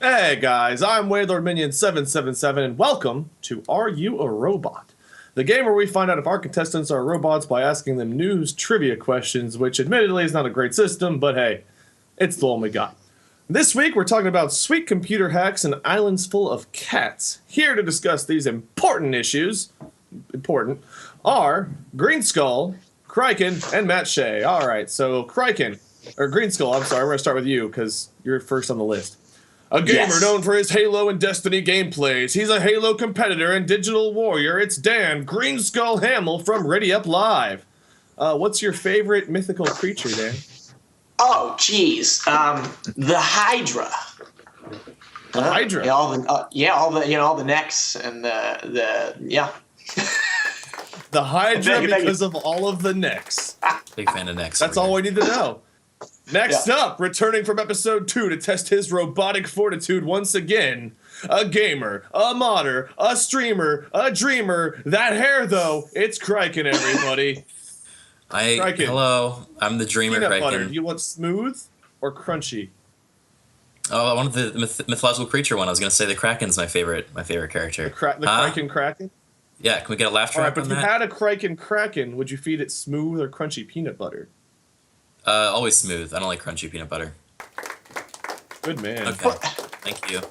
Hey guys, I'm LordMinion777 and welcome to Are You a Robot? The game where we find out if our contestants are robots by asking them news trivia questions, which admittedly is not a great system, but hey, it's the one we got. This week we're talking about sweet computer hacks and islands full of cats. Here to discuss these important issues, are Greenskull, Criken, and Mattshea. Alright, so Criken, or Greenskull, I'm sorry, we're going to start with you because you're first on the list. A gamer known for his Halo and Destiny gameplays. He's a Halo competitor and digital warrior. It's Dan Greenskull Hamill from Ready Up Live. What's your favorite mythical creature, Dan? Oh, geez, the Hydra. The Hydra. Yeah, all the necks and the. The Hydra because of all of the necks. Big fan of necks. That's all we need to know. Next up, returning from episode 2 to test his robotic fortitude once again, a gamer, a modder, a streamer, a dreamer. That hair, though, it's Criken, everybody. Criken. Hello, I'm the dreamer, Peanut Criken. butter. Do you want smooth or crunchy? Oh, I wanted the mythological creature one. I was gonna say the Kraken's my favorite character. The Criken Kraken? Yeah, can we get a laugh track Alright, but on if you that? had a Criken Kraken, would you feed it smooth or crunchy peanut butter? Always smooth. I don't like crunchy peanut butter. Good man. Okay, thank you.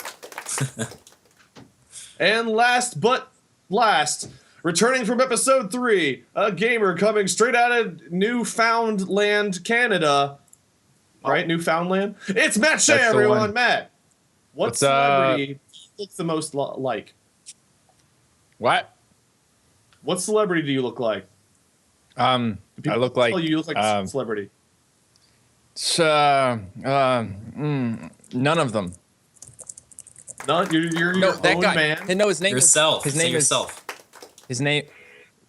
And last but last, returning from episode 3, a gamer coming straight out of Newfoundland, Canada. Right, Newfoundland? It's Mattshea, everyone. Matt, what celebrity looks the most like? What? What celebrity do you look like? I look like you look like a celebrity. None of them. No, you're No, your that own guy. man. No, his name Yourself. is his name yourself. His name.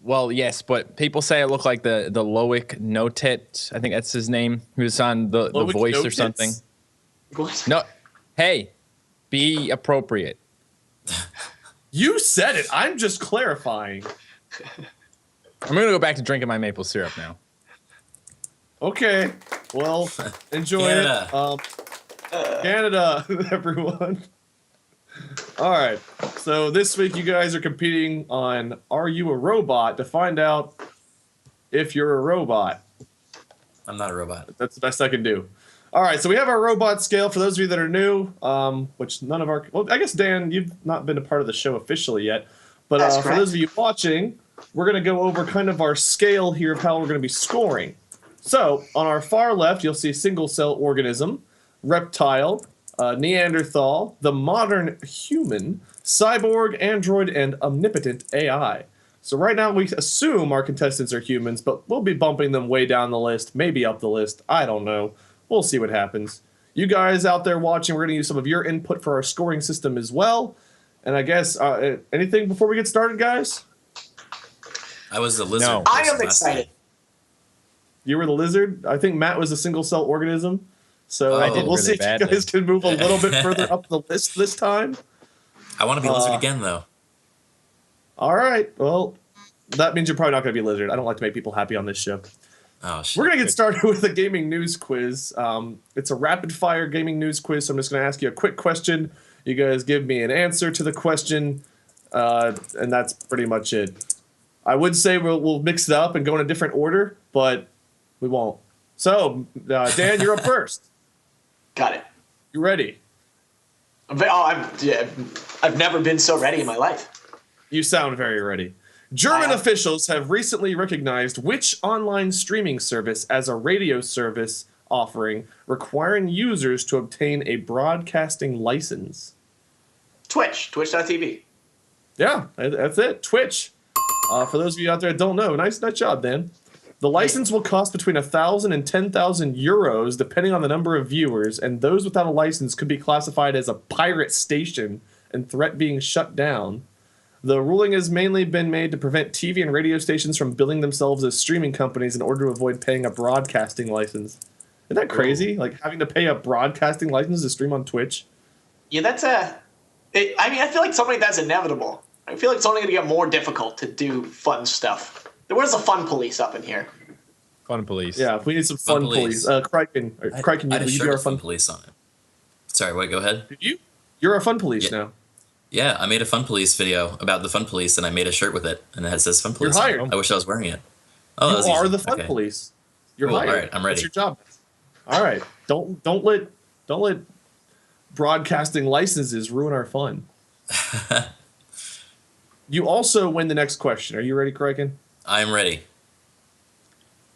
Well, yes, but people say I look like the Loic Notet. I think that's his name. He was on the Loic Voice or Notets? something. What? No, hey, be appropriate. You said it. I'm just clarifying. I'm gonna go back to drinking my maple syrup now. Okay. Well, enjoy Canada. it. Canada, everyone. All right. So this week you guys are competing on Are You a Robot to find out if you're a robot. I'm not a robot. That's the best I can do. All right. So we have our robot scale for those of you that are new, which none of our... Well, I guess, Dan, you've not been a part of the show officially yet. But for those of you watching, we're going to go over kind of our scale here of how we're going to be scoring. So, on our far left, you'll see single-cell organism, reptile, Neanderthal, the modern human, cyborg, android, and omnipotent AI. So right now we assume our contestants are humans, but we'll be bumping them way down the list, maybe up the list, I don't know. We'll see what happens. You guys out there watching, we're going to use some of your input for our scoring system as well. And I guess, anything before we get started, guys? I was the lizard. No. I am excited. You were the lizard. I think Matt was a single-cell organism. So I did we'll really see if you badly. guys can move a little bit further up the list this time. I want to be lizard again, though. All right. Well, that means you're probably not going to be lizard. I don't like to make people happy on this show. Oh, shit. We're going to get started with a gaming news quiz. It's a rapid-fire gaming news quiz, so I'm just going to ask you a quick question. You guys give me an answer to the question, and that's pretty much it. I would say we'll mix it up and go in a different order, but we won't. So, Dan, you're up first. Got it. You ready? I've never been so ready in my life. You sound very ready. German officials have recently recognized which online streaming service as a radio service offering requiring users to obtain a broadcasting license. Twitch.tv. Yeah, that's it. Twitch. For those of you out there that don't know, nice job, Dan. The license will cost between 1,000 and 10,000 euros, depending on the number of viewers, and those without a license could be classified as a pirate station and threat being shut down. The ruling has mainly been made to prevent TV and radio stations from billing themselves as streaming companies in order to avoid paying a broadcasting license. Isn't that crazy? Like having to pay a broadcasting license to stream on Twitch? Yeah, I feel like something that's inevitable. I feel like it's only going to get more difficult to do fun stuff. Where's the fun police up in here? Fun police. Yeah, we need some Fun fun police. police. Criken, I had a will you shirt be our with fun? fun police on it. Sorry, wait, go ahead. Did you? You're our fun police Yeah. now. Yeah, I made a fun police video about the fun police, and I made a shirt with it, and it says fun You're police. on it. hired. I wish I was wearing it. Oh, that was You are easy. the fun Okay. police. You're Cool, hired. all right, I'm ready. That's your job. All right. Don't let broadcasting licenses ruin our fun. You also win the next question. Are you ready, Criken? I'm ready.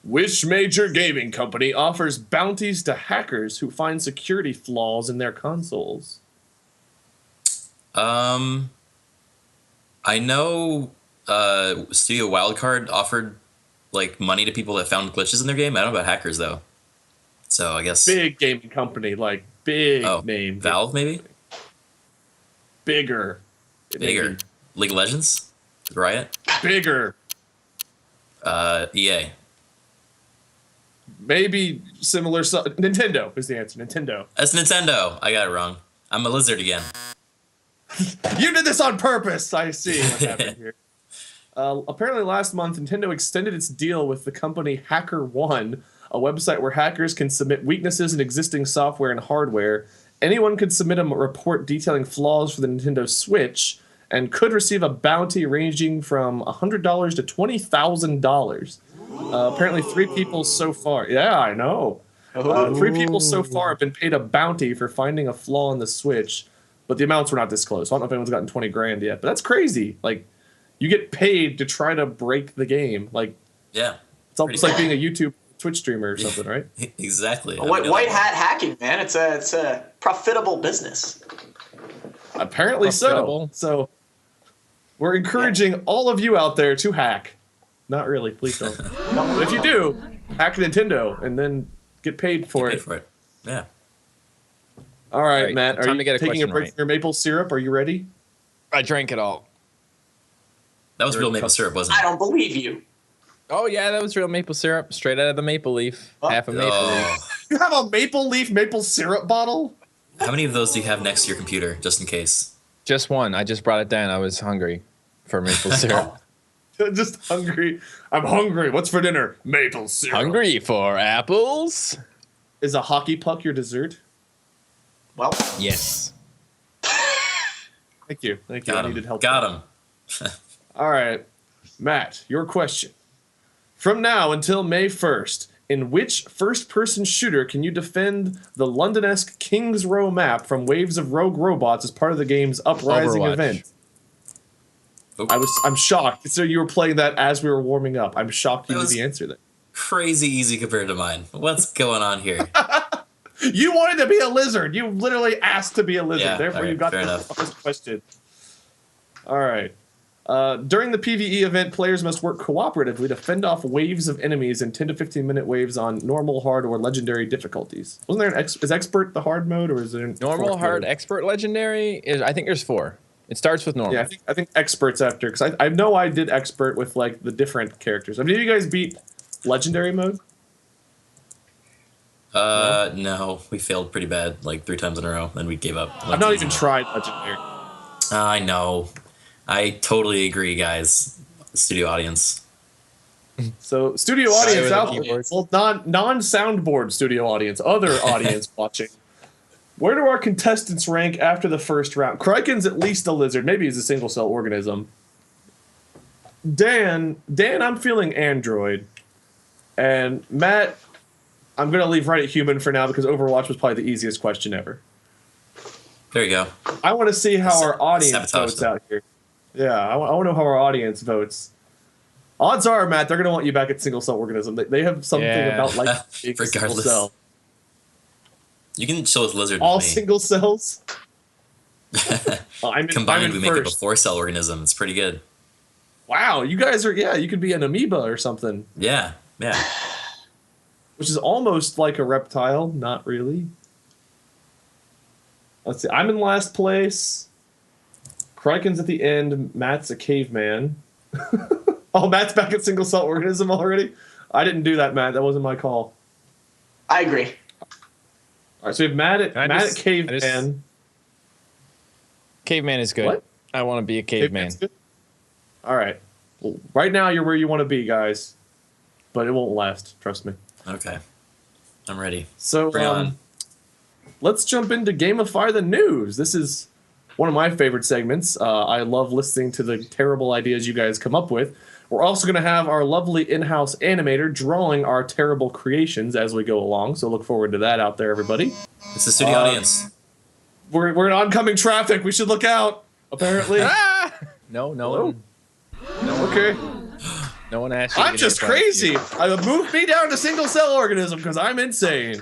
Which major gaming company offers bounties to hackers who find security flaws in their consoles? I know Studio Wildcard offered like money to people that found glitches in their game. I don't know about hackers though. So I guess Big gaming company, like big name. Valve maybe? Bigger. Bigger. Maybe. League of Legends? Riot? Bigger. EA. Maybe similar. Nintendo is the answer. Nintendo. That's Nintendo. I got it wrong. I'm a lizard again. You did this on purpose. I see what happened here. Apparently, last month, Nintendo extended its deal with the company HackerOne, a website where hackers can submit weaknesses in existing software and hardware. Anyone could submit a report detailing flaws for the Nintendo Switch and could receive a bounty ranging from $100 to $20,000. Apparently, 3 people so far. Yeah, I know. 3 people so far have been paid a bounty for finding a flaw in the Switch, but the amounts were not disclosed. So I don't know if anyone's gotten 20 grand yet, but that's crazy. Like, you get paid to try to break the game. Like, Yeah. it's almost like being a YouTube Twitch streamer or something, right? Exactly. White hat hacking, man. It's a profitable business. Apparently so. Profitable. So we're encouraging all of you out there to hack. Not really, please don't. But if you do, hack Nintendo and then get paid for Pay it. for it. Yeah. All right, All right, Matt. Are time you to get a taking a question break right. from your maple syrup? Are you ready? I drank it all. That was real maple syrup, wasn't I it? don't believe you. Oh yeah, that was real maple syrup, straight out of the maple leaf. Oh. Half a maple leaf. Oh. You have a maple leaf maple syrup bottle? How many of those do you have next to your computer, just in case? Just one. I just brought it down. I was hungry for maple syrup. Just hungry. I'm hungry. What's for dinner? Maple syrup. Hungry for apples? Is a hockey puck your dessert? Well, Yes. Thank you. Thank you. Got I him. needed help. Got him. All right. Matt, your question. From now until May 1st, in which first-person shooter can you defend the London-esque Kings Row map from waves of rogue robots as part of the game's Uprising Overwatch. event? Oh, I'm shocked. So you were playing that as we were warming up. I'm shocked you That knew was- the answer there. crazy easy compared to mine. What's going on here? You wanted to be a lizard. You literally asked to be a lizard. Yeah, Therefore, all you right, got fair the enough. first question. All right. During the PvE event, players must work cooperatively to fend off waves of enemies in 10 to 15 minute waves on normal, hard, or legendary difficulties. Wasn't there is expert the hard mode, or is there Normal, fourth hard, mode? expert, legendary. I think there's 4. It starts with normal. Yeah, I think experts after, because I know I did expert with like the different characters. I mean, did you guys beat legendary mode? No, we failed pretty bad, like 3 times in a row, then we gave up. I've not even tried legendary. I know. I totally agree, guys. Studio audience. So, studio Sorry audience with the out there, keyboards. well, non soundboard studio audience, other audience watching. Where do our contestants rank after the first round? Criken's at least a lizard. Maybe he's a single cell organism. Dan, I'm feeling android. And Matt, I'm going to leave right at human for now because Overwatch was probably the easiest question ever. There you go. I want to see how our audience Sabotage votes them. out here. Yeah, I want to know how our audience votes. Odds are, Matt, they're going to want you back at single cell organism. They have something Yeah. about like being a single Regardless. cell. You can chill with lizard All with me. single cells. I'm Combined, we in make up a first. 4-cell organism. It's pretty good. Wow, you guys are, yeah, you could be an amoeba or something, Yeah, yeah. which is almost like a reptile. Not really. Let's see, I'm in last place. Criken's at the end. Matt's a caveman. Oh, Matt's back at single cell organism already? I didn't do that, Matt. That wasn't my call. I agree. All right, so we have Matt at, I Matt just- at caveman. Caveman is good. What? I want to be a caveman. Caveman's good? All right. Well, right now, you're where you want to be, guys. but it won't last. Trust me. Okay. I'm ready. So Bring it on. let's jump into Gamify the News. This is one of my favorite segments. I love listening to the terrible ideas you guys come up with. We're also going to have our lovely in-house animator drawing our terrible creations as we go along. So look forward to that out there, everybody. It's the studio audience. We're in oncoming traffic. We should look out. Apparently. No Hello? one. No, Okay. no one asked you. to I'm get just in front of crazy. you. Move me down to single cell organism because I'm insane.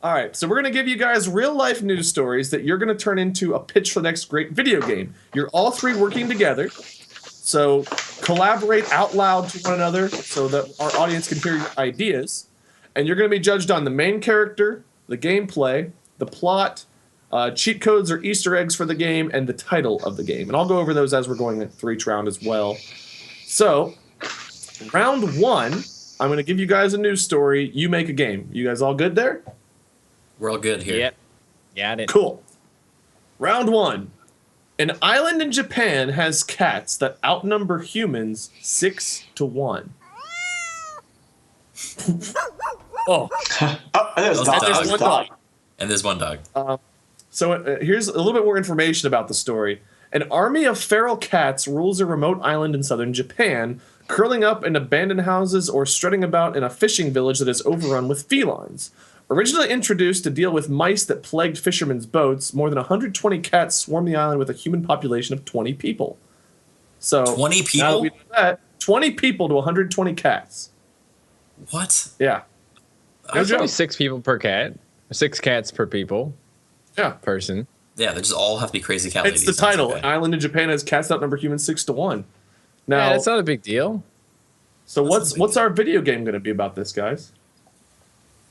All right, so we're going to give you guys real life news stories that you're going to turn into a pitch for the next great video game. You're all three working together. So collaborate out loud to one another so that our audience can hear your ideas. And you're going to be judged on the main character, the gameplay, the plot, cheat codes or Easter eggs for the game, and the title of the game. And I'll go over those as we're going through each round as well. So, round one, I'm going to give you guys a news story. You make a game. You guys all good there? We're all good here. Yep. Got it. Cool. Round one. An island in Japan has cats that outnumber humans 6-1. Oh. There's Those dog. dogs. There's dog. And there's one dog. So here's a little bit more information about the story. An army of feral cats rules a remote island in southern Japan, curling up in abandoned houses or strutting about in a fishing village that is overrun with felines. Originally introduced to deal with mice that plagued fishermen's boats, more than 120 cats swarm the island with a human population of 20 people. So 20 now that people? we know that, 20 people to 120 cats. What? Yeah. No There's only joke. 6 people per cat. 6 cats per people Yeah. person. Yeah, they just all have to be crazy cat It's ladies. the Sounds title. okay. An island in Japan has cats that outnumber humans 6-1. Now, Yeah, that's not a big deal. so that's what's a big what's deal. our video game going to be about this, guys?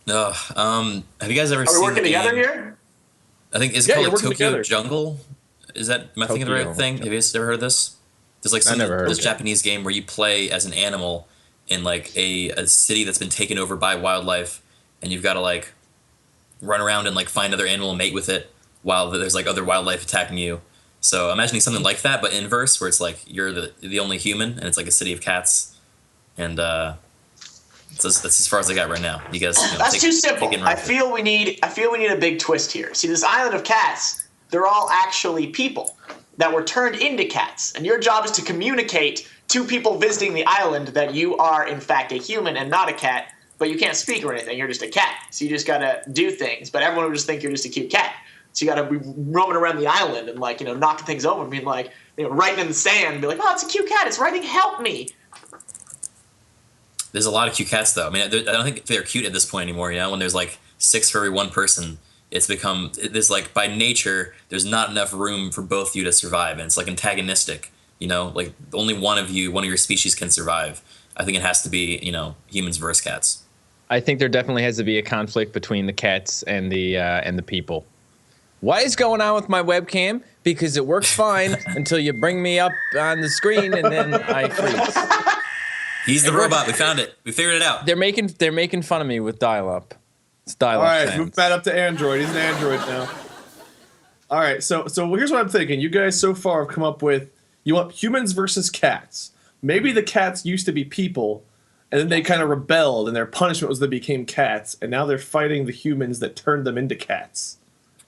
Have you guys ever Are seen we working the together game? here? I think it's Yeah, called you're like working Tokyo together. Jungle. Is that, am I thinking the right Tokyo thing? Have you guys ever heard of this? There's like I never heard this of it. Japanese game where you play as an animal in like a city that's been taken over by wildlife, and you've got to like run around and like find another animal and mate with it while there's like other wildlife attacking you. So imagining something like that, but inverse, where it's like you're the only human, and it's like a city of cats, and that's as far as I got right now. You guys, That's too simple. take it and I run with it. feel we need a big twist here. See, this island of cats, they're all actually people that were turned into cats, and your job is to communicate to people visiting the island that you are in fact a human and not a cat, but you can't speak or anything. You're just a cat, so you just gotta do things. But everyone will just think you're just a cute cat. So you gotta be roaming around the island and like knocking things over and being like writing in the sand, and be like, oh, it's a cute cat. It's writing, help me. There's a lot of cute cats, though. I mean, I don't think they're cute at this point anymore. When there's like 6 for every one person, there's like by nature, there's not enough room for both of you to survive, and it's like antagonistic. Like only one of your species can survive. I think it has to be humans versus cats. I think there definitely has to be a conflict between the cats and the people. What is going on with my webcam? Because it works fine until you bring me up on the screen and then I freeze. He's the robot. We found it. We figured it out. They're making fun of me with dial-up. It's All dial-up. right, fans. move Matt up to Android. He's an Android now. All right, so here's what I'm thinking. You guys so far have come up with you want humans versus cats. Maybe the cats used to be people, and then they kind of rebelled, and their punishment was they became cats, and now they're fighting the humans that turned them into cats.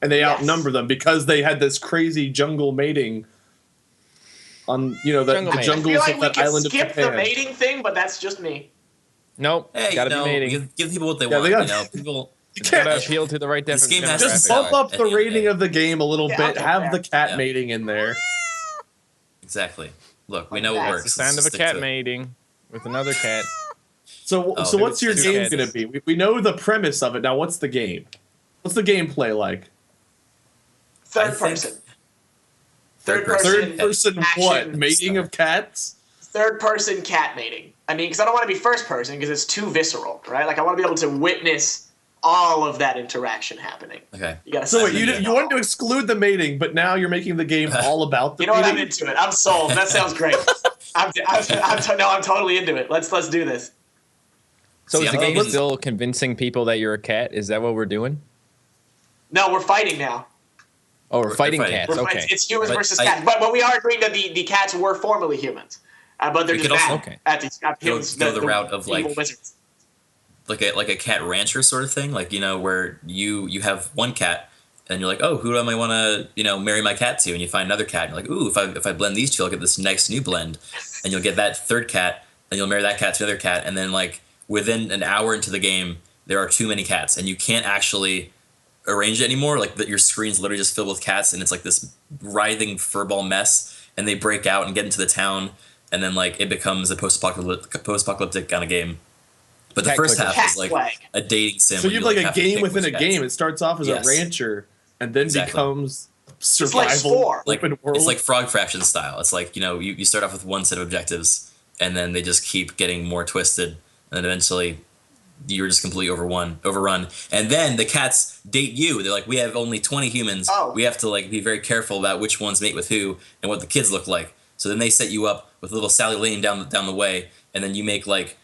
And they Yes. outnumber them because they had this crazy jungle mating on, Jungle the mating. I feel jungles like of we that can island of skip the Japan. mating thing, but that's just me. Nope. Hey, Gotta be mating. give people what they Yeah, want. they gotta- People. can't- Gotta appeal to the right This game has to Just be bump solid up at the the end of the rating day. of the game a little Yeah, bit. okay, Have fair. the cat Yeah. mating in there. Exactly. Look, we know what That's works. The sound of Let's a stick cat to it. mating with another cat. So Oh, what's your two game cats. going to be? We know the premise of it. Now, what's the game? What's the gameplay like? Third I think- person. Third person. Third person what? action Mating stuff. of cats? Third person cat mating. I mean, because I don't want to be first person because it's too visceral, right? Like I want to be able to witness all of that interaction happening. Okay. You gotta. So wait, see you it you all. wanted to exclude the mating, but now you're making the game all about the You know what? I'm mating? into it. I'm sold. That sounds great. I'm totally into it. Let's do this. So See, is the I'm game thinking- still convincing people that you're a cat? Is that what we're doing? No, we're fighting now. Oh, we're fighting fighting. cats. Okay. It's humans But versus I- cats. But we are agreeing that the cats were formerly humans. But they're We just could also- bad Okay. at these humans. Go the route of, like- evil wizards. like a cat rancher sort of thing, like where you have one cat and you're like, oh, who do I want to marry my cat to, and you find another cat and you're like, ooh, if I blend these two, I'll get this nice new blend, and you'll get that third cat and you'll marry that cat to the other cat, and then like within an hour into the game there are too many cats and you can't actually arrange it anymore. Like your screen's literally just filled with cats and it's like this writhing furball mess, and they break out and get into the town, and then like it becomes a post-apocalyptic kind of game. But the first half is like a dating sim. So you have like a game within a game. It starts off as a rancher and then becomes survival open world. It's like Frog Fraction style. It's like, you start off with one set of objectives and then they just keep getting more twisted, and then eventually you're just completely overrun. And then the cats date you. They're like, we have only 20 humans. Oh. We have to like be very careful about which ones mate with who and what the kids look like. So then they set you up with little Sally Lane down the way, and then you make like,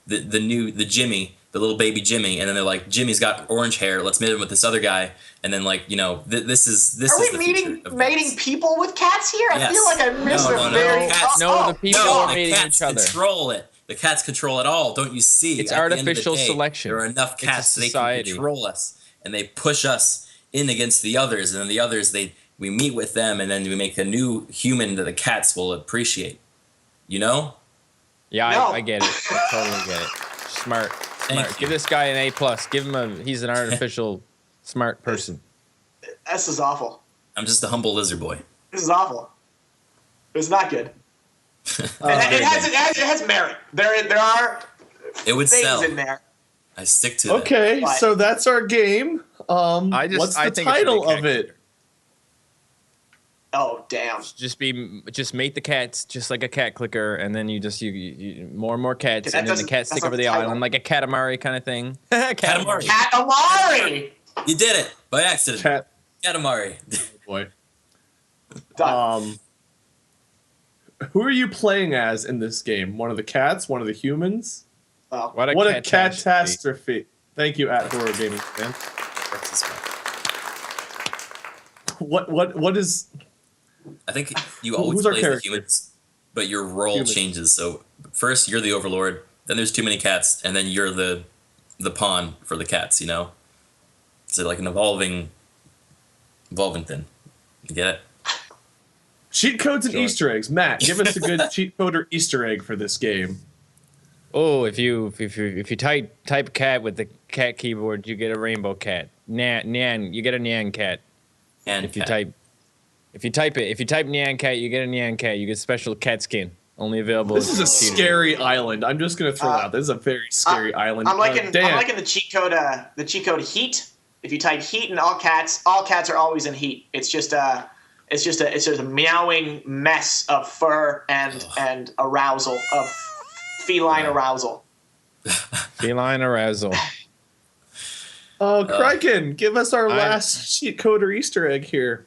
the Jimmy, the little baby Jimmy, and then they're like, Jimmy's got orange hair, let's mate him with this other guy, and then like, this is the future of mating cats. people with cats here? I feel like I missed a very... The people are mating cats each other. Control it. The cats control it all. Don't you see? It's At the end of the artificial day, selection. There are enough cats so they can society. control us, and they push us in against the others, and then the others we meet with them, and then we make a new human that the cats will appreciate. Yeah, No. I get it. I totally get it. Smart. Thank you. Give this guy an A+. Give him he's an artificial smart person. This is awful. I'm just a humble lizard boy. This is awful. It's not good. It has merit. There are It would things sell. in there. I stick to it. Okay, But- so that's our game. What's the think it's gonna be title cat of it? Oh, damn. Just mate the cats just like a cat clicker, and then you more and more cats, That and then the doesn't- cats that's take not over the the title. island like a Katamari kind of thing. Katamari. Katamari! You did it by accident. Cat Katamari. boy. Done. Who are you playing as in this game? One of the cats? One of the humans? Well, What a catastrophe! Thank you, at Horror Gaming Fan. What is? I think you Who's always our play the character? humans, but your role Humans. changes. So first you're the overlord, then there's too many cats, and then you're the pawn for the cats. So like an evolving thing. You get it? Cheat codes and Sure. Easter eggs. Matt, give us a good cheat code or Easter egg for this game. Oh, if you type cat with the cat keyboard, you get a rainbow cat. Nyan, you get a Nyan cat. And If you cat. type Nyan cat, you get a Nyan cat. You get special cat skin. Only available. This is a as cheater. scary island. I'm just gonna throw it out. This is a very scary island. I'm liking Dan, the cheat code heat. If you type heat in all cats are always in heat. It's just a meowing mess of fur and arousal of feline arousal. Feline arousal. Criken, give us our last cheat code or Easter egg here.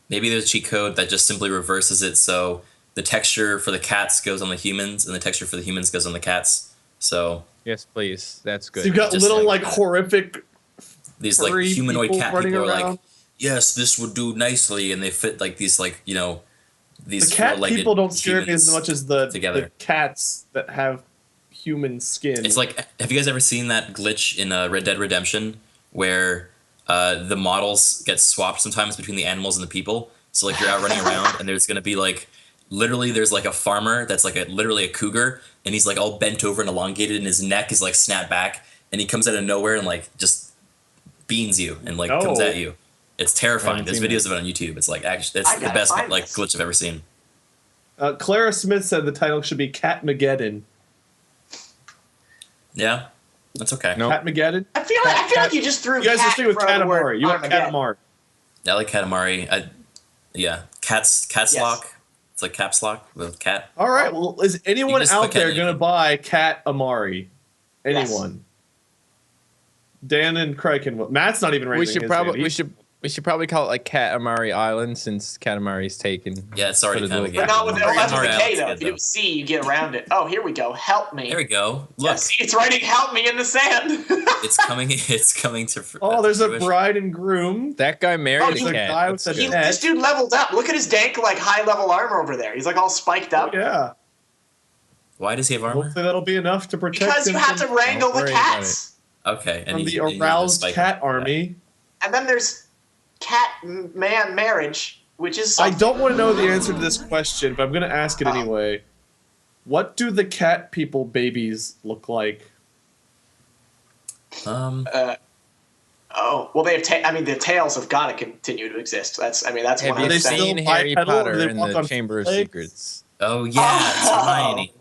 Maybe there's a cheat code that just simply reverses it, so the texture for the cats goes on the humans, and the texture for the humans goes on the cats. So Yes, please. That's good. So you've got Just little like- horrific these like furry humanoid people cat running people are like, around. yes, this would do nicely, and they fit like these these The cat four-legged people don't scare me as humans much as the together. cats that have human skin. It's like, have you guys ever seen that glitch in Red Dead Redemption where the models get swapped sometimes between the animals and the people? So like you're out running around and there's gonna be like, literally there's like a farmer that's like literally a cougar, and he's like all bent over and elongated, and his neck is like snapped back, and he comes out of nowhere and like just beans you and like comes Oh. at you. It's terrifying. There's seen videos of it on YouTube. It's like actually, it's I the gotta best find like this. glitch I've ever seen. Clara Smith said the title should be Catmageddon. Yeah, that's okay. No. Catmageddon? I feel like you just threw. You guys are cat sticking with in front of the word Katamari. You want Armageddon. Katamari. I like Katamari. Cat's lock. It's like caps lock with cat. All right. Well, is anyone just out click there anything. going to buy Cat Amari? Yes. Anyone? Dan and Criken. Matt's not even raising We his should hand. probably we should probably call it like Katamari Island, since Katamari's taken. Yeah, it's already Put a kind of a little- game. But not with that's with the Alright, K let's though. get If you do those. C, you get around it. Oh, here we go. Help me. There we go. Look, Yes, it's writing "Help me" in the sand. it's coming. It's coming to. Oh, there's a fruition. bride and groom. That guy married Oh, a there's a cat. guy That's with a good. net. This dude leveled up. Look at his dank, like high level armor over there. He's like all spiked up. Yeah. Why does he have armor? Hopefully that'll be enough to protect Because him you have to from, wrangle Don't the worry about cats. Okay, and from he the needs a aroused spike. cat army. And then there's cat-man marriage, which is I something. don't want to know the answer to this question, but I'm going to ask it anyway. What do the cat people babies look like? Oh, well, they have. The tails have got to continue to exist. That's Have you 100%. seen still Harry bipedal, or Potter do they and walk the on Chamber of legs? Secrets? Oh yeah, it's Hermione.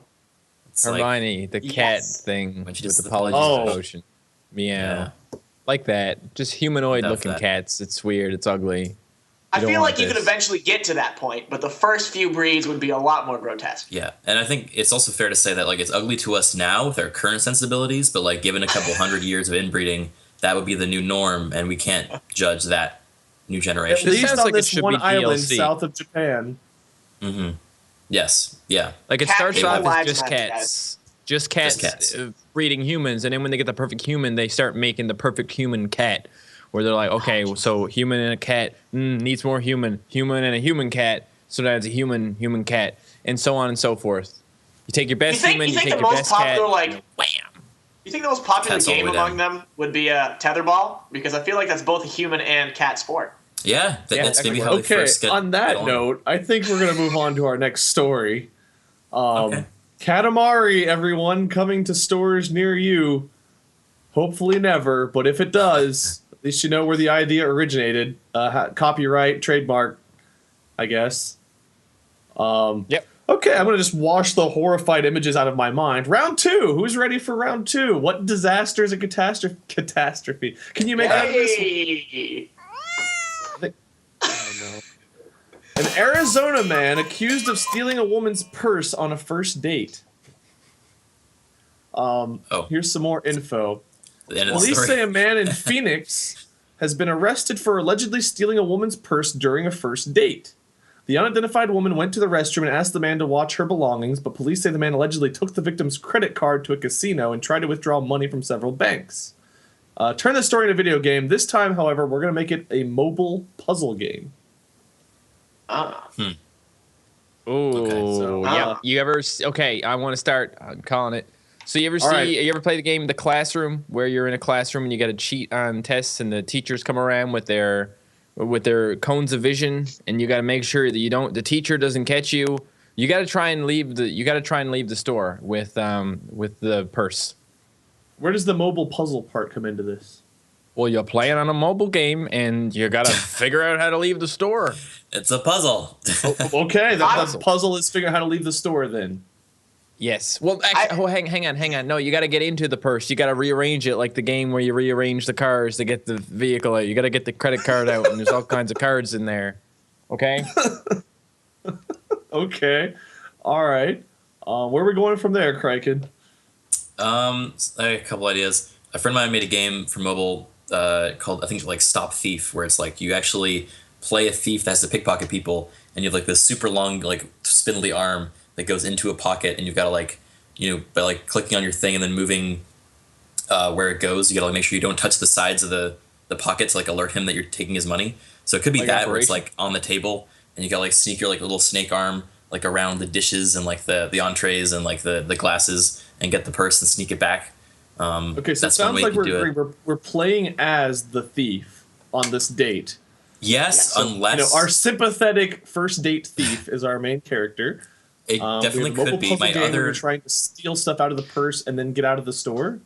It's like- Hermione, the cat Yes. thing When she with does the the polyjuice polyjuice. potion. Meow. Yeah. Like that. Just humanoid-looking that. cats. It's weird. It's ugly. I don't feel want like you could this. eventually get to that point, but the first few breeds would be a lot more grotesque. Yeah, and I think it's also fair to say that like it's ugly to us now with our current sensibilities, but like given a couple hundred years of inbreeding, that would be the new norm, and we can't judge that new At generation. This least sounds on like it this should one be island DLC. south of Japan. Mm-hmm. Yes. Yeah. Like it Cat starts people off as lives just matter, cats. Just cats, cats. breeding humans, and then when they get the perfect human, they start making the perfect human cat. Where they're like, okay, so human and a cat needs more human and a human cat, so that's a human cat, and so on and so forth. You take your best human, you take the your most best cat, popular like wham. you think the most popular Cats all the game way among down. them would be tetherball? Because I feel like that's both a human and cat sport. Yeah. Yeah, That's that maybe could how they Okay, first get. on that get note, I think we're going to move on to our next story. Okay. Katamari, everyone, coming to stores near you. Hopefully never, but if it does, at least you know where the idea originated. Copyright, trademark, I guess. Yep. Okay, I'm going to just wash the horrified images out of my mind. Round 2. Who's ready for round 2? What disaster is a catastrophe? Can you make out of this? Hey! An Arizona man accused of stealing a woman's purse on a first date. Here's some more info. The end of the Police story. say a man in Phoenix has been arrested for allegedly stealing a woman's purse during a first date. The unidentified woman went to the restroom and asked the man to watch her belongings, but police say the man allegedly took the victim's credit card to a casino and tried to withdraw money from several banks. Turn this story into a video game. This time, however, we're going to make it a mobile puzzle game. Ooh, so, yeah. You ever? Okay, I want to start. I'm calling it. So you ever All right. You ever play the game The Classroom, where you're in a classroom and you got to cheat on tests, and the teachers come around with their cones of vision, and you got to make sure that the teacher doesn't catch you. You got to try and leave the store with the purse. Where does the mobile puzzle part come into this? Well, you're playing on a mobile game, and you got to figure out how to leave the store. It's a puzzle. Okay, the puzzle is figuring out how to leave the store then. Yes. Well, actually, hang on. No, you got to get into the purse. You got to rearrange it like the game where you rearrange the cars to get the vehicle out. You got to get the credit card out, and there's all kinds of cards in there. Okay? Okay. All right. Where are we going from there, Criken? I have a couple ideas. A friend of mine made a game for mobile called, I think, like Stop Thief, where it's like you actually play a thief that has to pickpocket people, and you have like this super long, like spindly arm that goes into a pocket, and you've got to like, by like clicking on your thing and then moving where it goes, you got to like make sure you don't touch the sides of the pocket to like alert him that you're taking his money. So it could be Like that where it's Operation? like on the table, and you got to like sneak your like little snake arm like around the dishes and like the entrees and like the glasses and get the purse and sneak it back. Okay, so it that's one sounds way like you could do it. we're playing as the thief on this date. Yes, So, unless our sympathetic first date thief is our main character. it We have definitely a mobile could be. puzzle My game where other you're trying to steal stuff out of the purse and then get out of the store.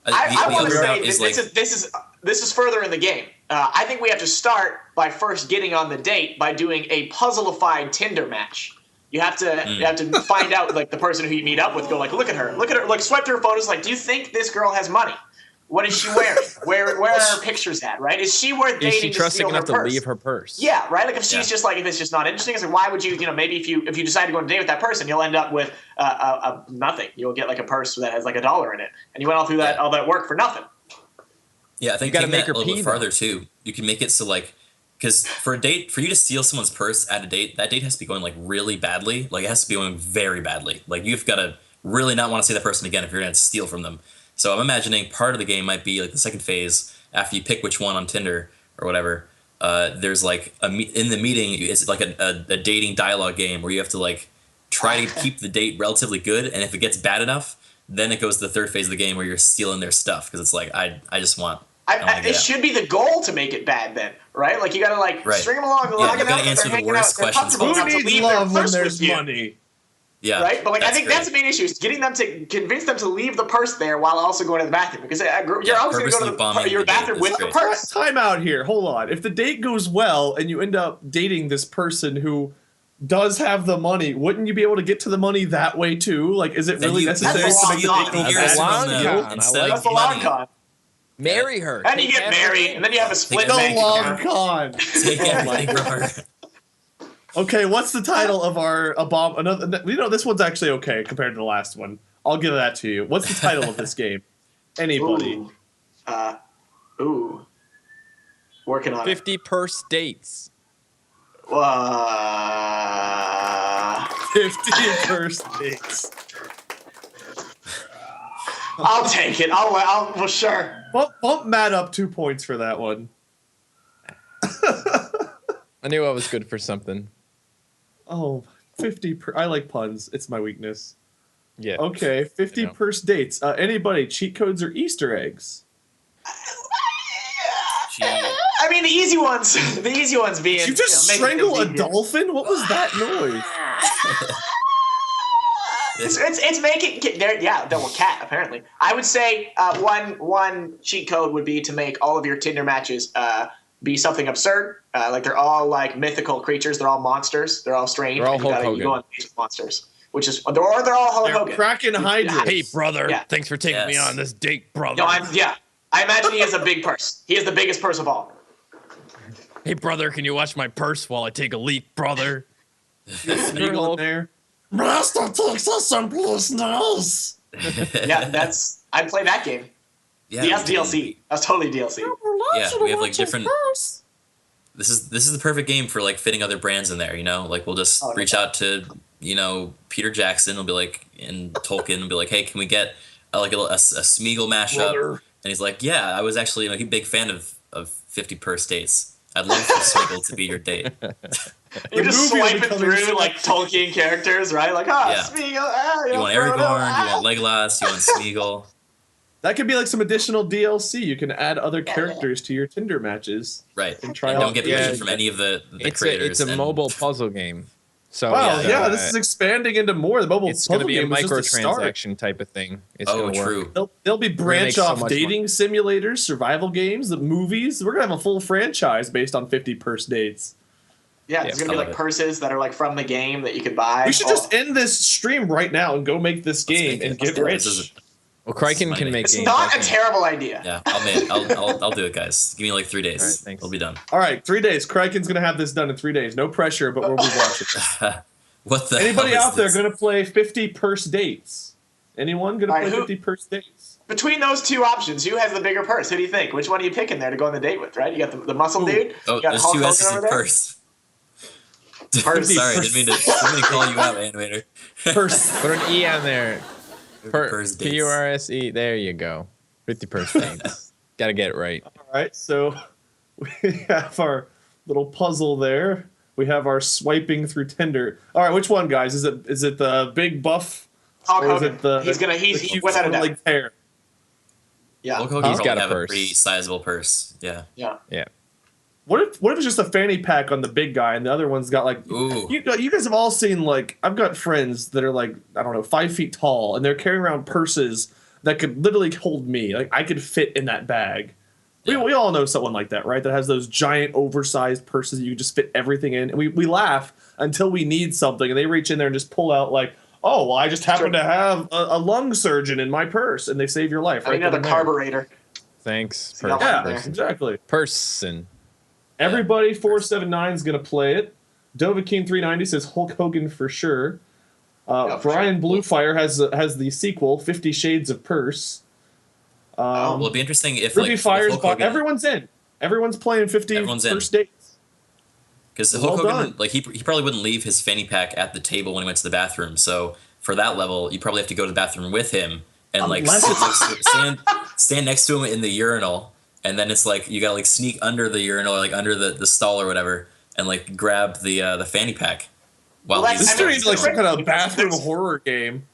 I want to other say route is like this is further in the game. I think we have to start by first getting on the date by doing a puzzleified Tinder match. You have to find out like the person who you meet up with. Go like, look at her, like swipe through her photos. Like, do you think this girl has money? What is she wearing? Where are her pictures at? Right? Is she worth dating? Is she to trusting steal enough her to purse? leave her purse? Yeah, right. Like if she's Yeah. just like if it's just not interesting, it's like why would you? Maybe if you decide to go on a date with that person, you'll end up with nothing. You'll get like a purse that has like $1 in it, and you went all through all that work for nothing. Yeah, I think You gotta taking make that her a little pee, bit farther too. You can make it so like, because for you to steal someone's purse at a date, that date has to be going like really badly. Like it has to be going very badly. Like you've got to really not want to see that person again if you're gonna steal from them. So I'm imagining part of the game might be like the second phase after you pick which one on Tinder or whatever. There's like in the meeting, it's like a dating dialogue game where you have to like try to keep the date relatively good, and if it gets bad enough, then it goes to the third phase of the game where you're stealing their stuff because it's like I just want. It should be the goal to make it bad then, right? Like you gotta string them along, you gotta answer the worst questions. Who needs love when there's money? Yeah, right. But I think great. that's the main issue: is getting them to convince them to leave the purse there while also going to the bathroom because you're always going to go to your bathroom with the purse. Time out here. Hold on. If the date goes well and you end up dating this person who does have the money, wouldn't you be able to get to the money that way too? Like, is it really necessary to make the date go bad? That's the long con. Marry her. And you get married, and then you have a split The bank long account. con. Okay, what's the title of our another? You know, this one's actually okay compared to the last one. I'll give that to you. What's the title of this game? Anybody? Ooh. Working on 50 purse dates. 50 first dates. I'll take it. Well, sure. Bump Matt up 2 points for that one. I knew I was good for something. Oh, 50 I like puns. It's my weakness. Yeah. Okay, 50 purse dates. Anybody, cheat codes or Easter eggs? I mean, the easy ones. The easy ones being. Did you just strangle a dolphin? What was that noise? It's making double cat apparently. I would say one cheat code would be to make all of your Tinder matches be something absurd. Like they're all like mythical creatures. They're all monsters. They're all strange. They're all Hulk Hogan. You go on dates with monsters, which is or they're all Hulk Hogan. Kraken Hydra. Hey brother, thanks for taking me on this date, brother. No, I imagine he has a big purse. He has the biggest purse of all. Hey brother, can you watch my purse while I take a leak, brother? Smeagol in there. Master takes us someplace nice. Yeah, I'd play that game. Yeah, that's DLC. That's totally DLC. Yeah, we have like different. This is the perfect game for like fitting other brands in there. You know, like we'll just reach out to Peter Jackson. We'll be like in Tolkien and be like, hey, can we get a Smeagol mashup? Brother. And he's like, yeah, I was actually a big fan of 50 Purse Dates. I'd love for Smeagol to be your date. You're just swiping through like Tolkien characters, right? Like, Smeagol. You want Aragorn? You want Legolas? You want Smeagol? That could be like some additional DLC. You can add other characters to your Tinder matches. Right. And try don't get permission from any of the creators. It's a mobile puzzle game. So this is expanding into more. The mobile it's going to be a game microtransaction type of thing. It's going to true. work. There'll be branch-off dating simulators, survival games, the movies. We're going to have a full franchise based on 50 purse dates. Yeah, there's going to be like purses that are like from the game that you could buy. We should just end this stream right now and go make this game and get rich. Well, Criken can make it's games. It's not a terrible idea. Yeah, I'll do it, guys. Give me like 3 days. All right, thanks. We'll be done. All right, 3 days. Criken's gonna have this done in 3 days. No pressure, but we'll be watching. What the? Anybody hell out there gonna play 50 purse dates? Anyone gonna play 50 purse dates? Between those two options, who has the bigger purse? Who do you think? Which one are you picking there to go on the date with? Right? You got the muscle dude. Oh, you got there's Hulk two Hogan S's in over there? purse. Sorry, didn't mean to call you out, Animator. Purse. Put an E on there. Purse dates. P-U-R-S-E. There you go. 50 purse dates. Gotta get it right. All right, so we have our little puzzle there. We have our swiping through Tinder. All right, which one, guys? Is it the big buff? Hulk or is Hogan. it the He's without a doubt. like hair? Yeah. Hulk Hogan He's got a have purse. a pretty sizable purse. Yeah. Yeah. What if it's just a fanny pack on the big guy and the other one's got like you guys have all seen like I've got friends that are like I don't know 5 feet tall and they're carrying around purses that could literally hold me, like I could fit in that bag. Yeah. We all know someone like that, right? That has those giant oversized purses that you just fit everything in. And we laugh until we need something and they reach in there and just pull out like, oh well, I just happen to have a lung surgeon in my purse and they save your life. Right, another carburetor. Thanks. Exactly. Person. Everybody 479 is going to play it. Dovahkiin 390 says Hulk Hogan for sure. Brian Bluefire has the sequel, 50 Shades of Purse. Well, it'll be interesting if Ruby like Fire's Hulk Hogan, everyone's in. Everyone's playing 50 Purse dates. Because Hulk Hogan, like he probably wouldn't leave his fanny pack at the table when he went to the bathroom. So for that level, you probably have to go to the bathroom with him and like stand next to him in the urinal. And then it's like you gotta like sneak under the urinal or like under the stall or whatever and like grab the fanny pack. while Like, he's This I mean, turns into like some kind of bathroom there's- horror game.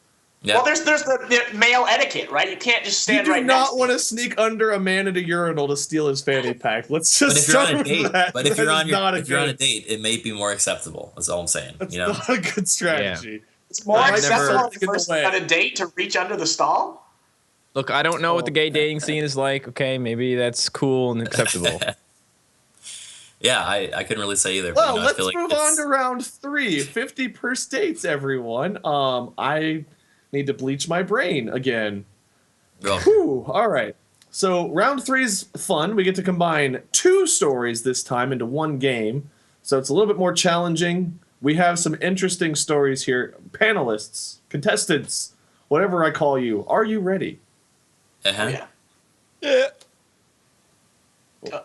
yeah. Well, there's the male etiquette, right? You can't just You stand do right next not want to sneak under a man at a urinal to steal his fanny pack. Let's just But if you're on start a with date, that. but if That you're is on your, not if you're on a good- date, it may be more acceptable. That's all I'm saying. That's You know, not a good strategy. It's more I've acceptable never- on the first on a date to reach under the stall. Look, I don't know what the gay dating scene is like. Okay, maybe that's cool and acceptable. yeah, I couldn't really say either. Well, you know, I let's feel like move it's- on to round 3. 50 per states, everyone. I need to bleach my brain again. well, Whew, all right. So round 3 is fun. We get to combine 2 stories this time into one game. So it's a little bit more challenging. We have some interesting stories here. Panelists, contestants, whatever I call you. Are you ready? uh-huh. Yeah. Yeah.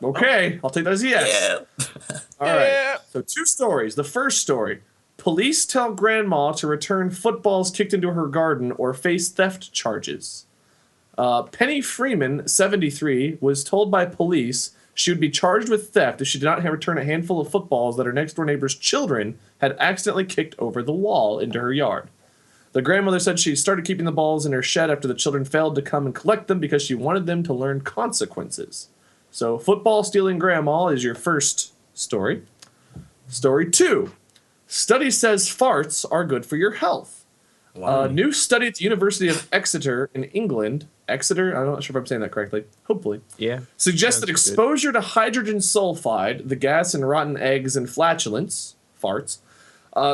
Okay, I'll take that as a yes. Yeah. All right. So 2 stories. The first story. Police tell grandma to return footballs kicked into her garden or face theft charges. Penny Freeman, 73, was told by police she would be charged with theft if she did not return a handful of footballs that her next-door neighbor's children had accidentally kicked over the wall into her yard. The grandmother said she started keeping the balls in her shed after the children failed to come and collect them because she wanted them to learn consequences. So, football stealing grandma is your first story. Story 2. Study says farts are good for your health. Wow. A new study at the University of Exeter in England, Exeter, I'm not sure if I'm saying that correctly, hopefully, Yeah. suggests that Sounds good. exposure to hydrogen sulfide, the gas in rotten eggs and flatulence, farts,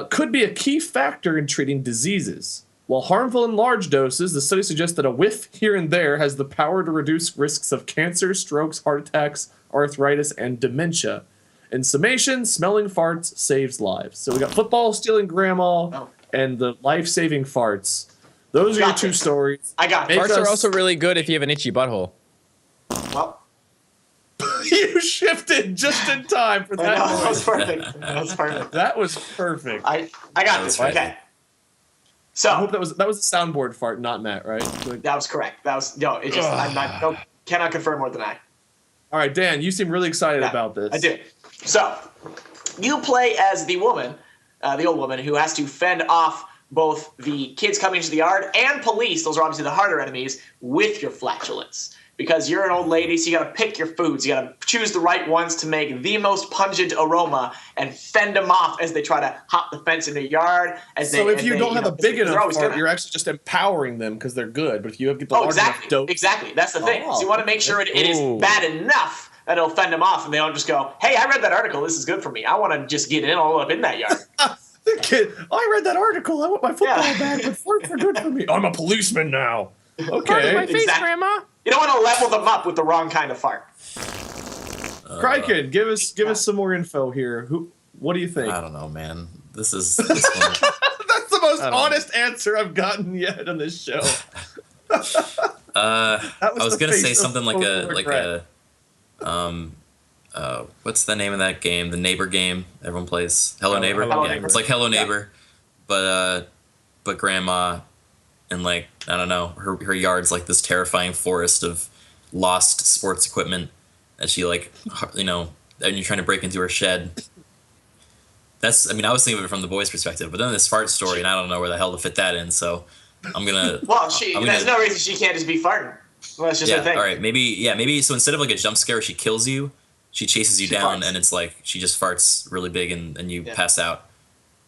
could be a key factor in treating diseases. While harmful in large doses, the study suggests that a whiff here and there has the power to reduce risks of cancer, strokes, heart attacks, arthritis, and dementia. In summation, smelling farts saves lives. So we got football stealing grandma Oh. and the life-saving farts. Those are your Got 2 this. stories. I got Make it. Farts us- are also really good if you have an itchy butthole. Well, You shifted just in time for that. that was noise. perfect. That was perfect. That was perfect. I got this. was Okay. crazy. I hope So that was a soundboard fart, not Matt, right? Like- that was correct. That was no. It just I'm not. No, cannot confirm or deny. all right, Dan, you seem really excited Yeah, about this. I did. So, you play as the woman, the old woman, who has to fend off both the kids coming into the yard and police. Those are obviously the harder enemies with your flatulence. Because you're an old lady, so you gotta pick your foods. You gotta choose the right ones to make the most pungent aroma and fend them off as they try to hop the fence in the yard. So if you don't have a big they're enough always fart, gonna- you're actually just empowering them because they're good. But if you get the Oh, large enough exactly. dope, Exactly. That's the thing. Oh, So you want to make sure it is Ooh. bad enough that it'll fend them off, and they don't just go, "Hey, I read that article. This is good for me. I want to just get in all up in that yard." the kid, I read that article. I want my football Yeah. bag, but farts are good for me. I'm a policeman now. My Okay, face, Exactly. Grandma. You don't want to level them up with the wrong kind of fart. Criken, give us some more info here. What do you think? I don't know, man. This is this one. That's the most I don't honest answer I've gotten yet on this show. I was the gonna face say of something like total a regret. what's the name of that game? The neighbor game everyone plays. Hello Neighbor. Hello Yeah, Neighbor. it's like Hello Neighbor, but grandma, and like I don't know, her yard's like this terrifying forest of lost sports equipment that she like and you're trying to break into her shed. I was thinking of it from the boys' perspective, but then this fart story, and I don't know where the hell to fit that in. So I'm gonna. Well, I'm there's gonna- no reason she can't just be farting. Well, that's just yeah, her thing. all right, maybe. So instead of like a jump scare, she kills you. She chases you She down, farts. and it's like she just farts really big, and you Yeah. pass out.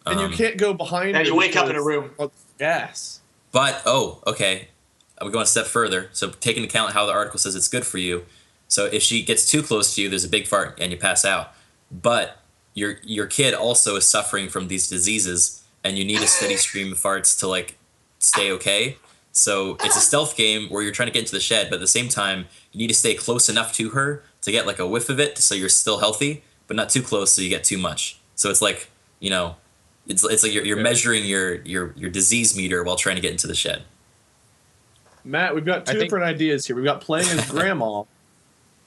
And you can't go behind. And her you wake up in a because room. of gas. But okay, I'm going a step further. So take into account how the article says it's good for you. So if she gets too close to you, there's a big fart, and you pass out. But your kid also is suffering from these diseases, and you need a steady stream of farts to like stay okay. So it's a stealth game where you're trying to get into the shed, but at the same time you need to stay close enough to her to get like a whiff of it, so you're still healthy, but not too close so you get too much. So it's like it's like you're measuring your disease meter while trying to get into the shed. Matt, we've got I two think- different ideas here. We've got playing as grandma.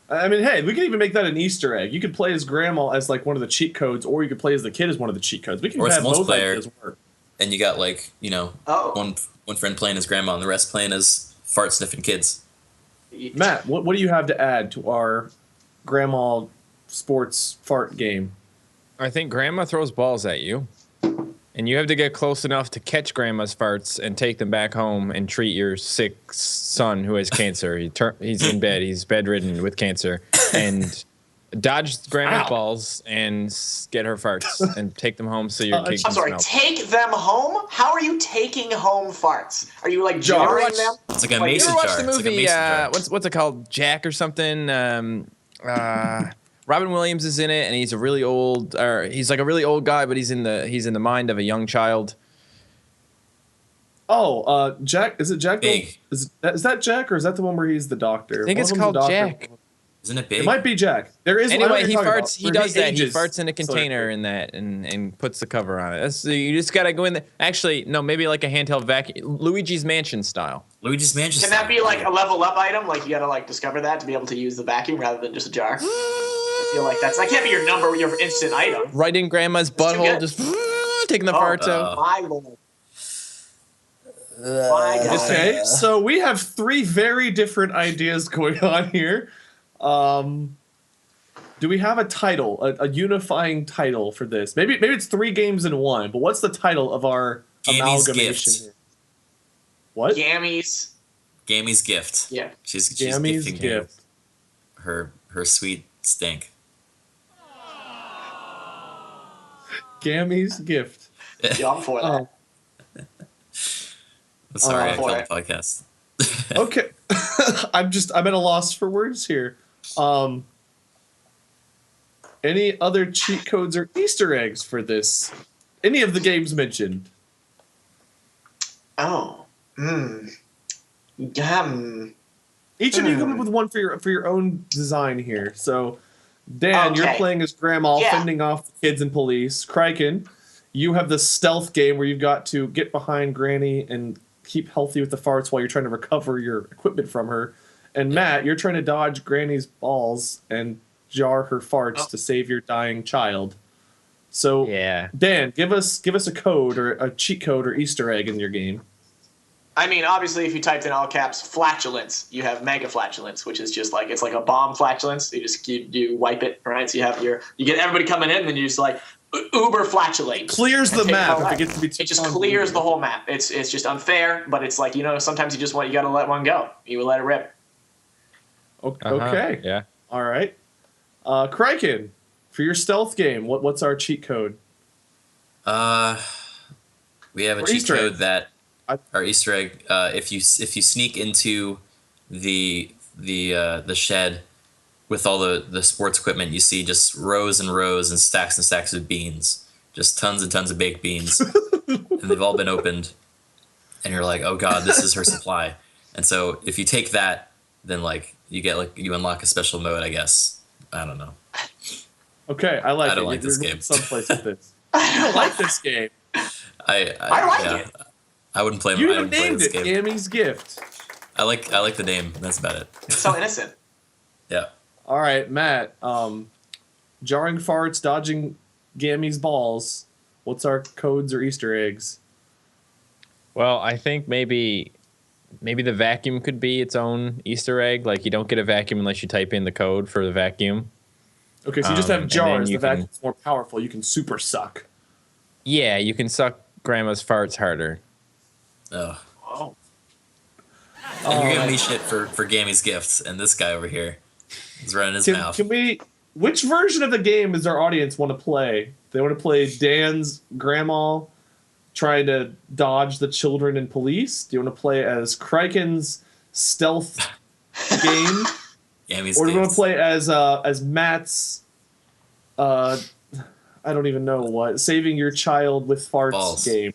I mean, hey, we can even make that an Easter egg. You could play as grandma as like one of the cheat codes, or you could play as the kid as one of the cheat codes. We can Or it's have both multiplayer. ideas work. And you got like Oh. one friend playing as grandma and the rest playing as fart sniffing kids. Matt, what do you have to add to our grandma sports fart game? I think Grandma throws balls at you, and and you have to get close enough to catch grandma's farts and take them back home and treat your sick son who has cancer. He's in bed. He's bedridden with cancer. And dodge grandma's balls and get her farts and take them home so your kid can I'm sorry, smell. take them home? How are you taking home farts? Are you like jarring them? It's like a Like, mason You ever watch jar. the It's like a movie, mason jar. what's it called? Jack or something? Robin Williams is in it, and he's a really old, or he's like a really old guy, but he's in the mind of a young child. Oh, Jack. Is it Jack? Big. Is that Jack, or is that the one where he's the doctor? I think One it's of them's the called doctor. Jack. Isn't it big? It might be Jack. There is. I know Anyway, what he you're talking farts. about, He where does that. He ages farts in a container slowly. in that, and puts the cover on it. You just gotta go in there. Actually, no, maybe like a handheld vacuum, Luigi's Mansion style. Luigi's Mansion. Can that be like a level up item? Like you gotta like discover that to be able to use the vacuum rather than just a jar? I feel like that can't be your instant item. Right in grandma's too butthole, good. just taking the farts out. My lord. My God. Okay, so we have three very different ideas going on here. Do we have a title, a unifying title for this? Maybe it's 3 games in one. But what's the title of our Gammy's amalgamation Gift. here? What? Gammy's. Gammy's gift. Yeah. She's Gammy's gifting gift. her sweet stink. Gammy's gift. Yeah, I'm for that. I'm sorry, I for killed it. the podcast. Okay, I'm at a loss for words here. Any other cheat codes or Easter eggs for this? Any of the games mentioned? Oh. Each of you come up with one for your own design here. So, Dan, you're Okay. playing as Grandma, Yeah. fending off the kids and police. Criken, you have the stealth game where you've got to get behind Granny and keep healthy with the farts while you're trying to recover your equipment from her. And Matt, you're trying to dodge Granny's balls and jar her farts to save your dying child. So, Yeah. Dan, give us a code or a cheat code or Easter egg in your game. I mean, obviously, if you typed in all caps flatulence, you have mega flatulence, which is just like it's like a bomb flatulence. You wipe it, right? So you get everybody coming in, and then you just like uber flatulate. Clears the And take map them if away. it gets to be too It just convoluted. clears the whole map. It's just unfair, but it's like sometimes you gotta let one go. You let it rip. Okay. Uh-huh, yeah. All right. Criken, for your stealth game, what's our cheat code? We have a Or cheat Easter code egg. that I- our Easter egg. If you sneak into the shed with all the sports equipment, you see just rows and rows and stacks of beans, just tons and tons of baked beans, and they've all been opened. And you're like, oh god, this is her supply. And so if you take that, then like you unlock a special mode, I guess. I don't know. Okay, I like it. I don't like You're this going game. someplace with this. You don't like this game. I like it. I wouldn't play. I You wouldn't play named this it game. Gammy's Gift. I like the name. That's about it. It's so innocent. Yeah. All right, Matt. Jarring farts, dodging Gammy's balls. What's our codes or Easter eggs? Well, I think maybe the vacuum could be its own Easter egg. Like you don't get a vacuum unless you type in the code for the vacuum. Okay, so you just have And jars. then you The can- vacuum's more powerful. You can super suck. Yeah, you can suck grandma's farts harder. Oh. Oh. And you're giving me shit for Gammy's gifts, and this guy over here is running his mouth. Can we? Which version of the game does our audience want to play? They want to play Dan's grandma trying to dodge the children and police? Do you want to play as Criken's stealth game? Gammy's Or do you want gifts. to play as Matt's I don't even know what, saving your child with farts Balls. game?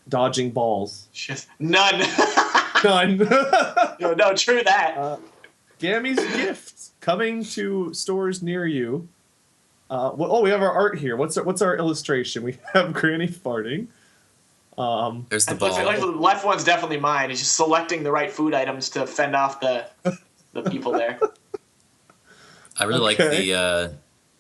Dodging balls. Shit. None. Done. no, true that. Gammy's Gift coming to stores near you. We have our art here. What's our illustration? We have Granny farting. There's the I feel like ball. the left one's definitely mine. He's just selecting the right food items to fend off the people there. I really Okay. like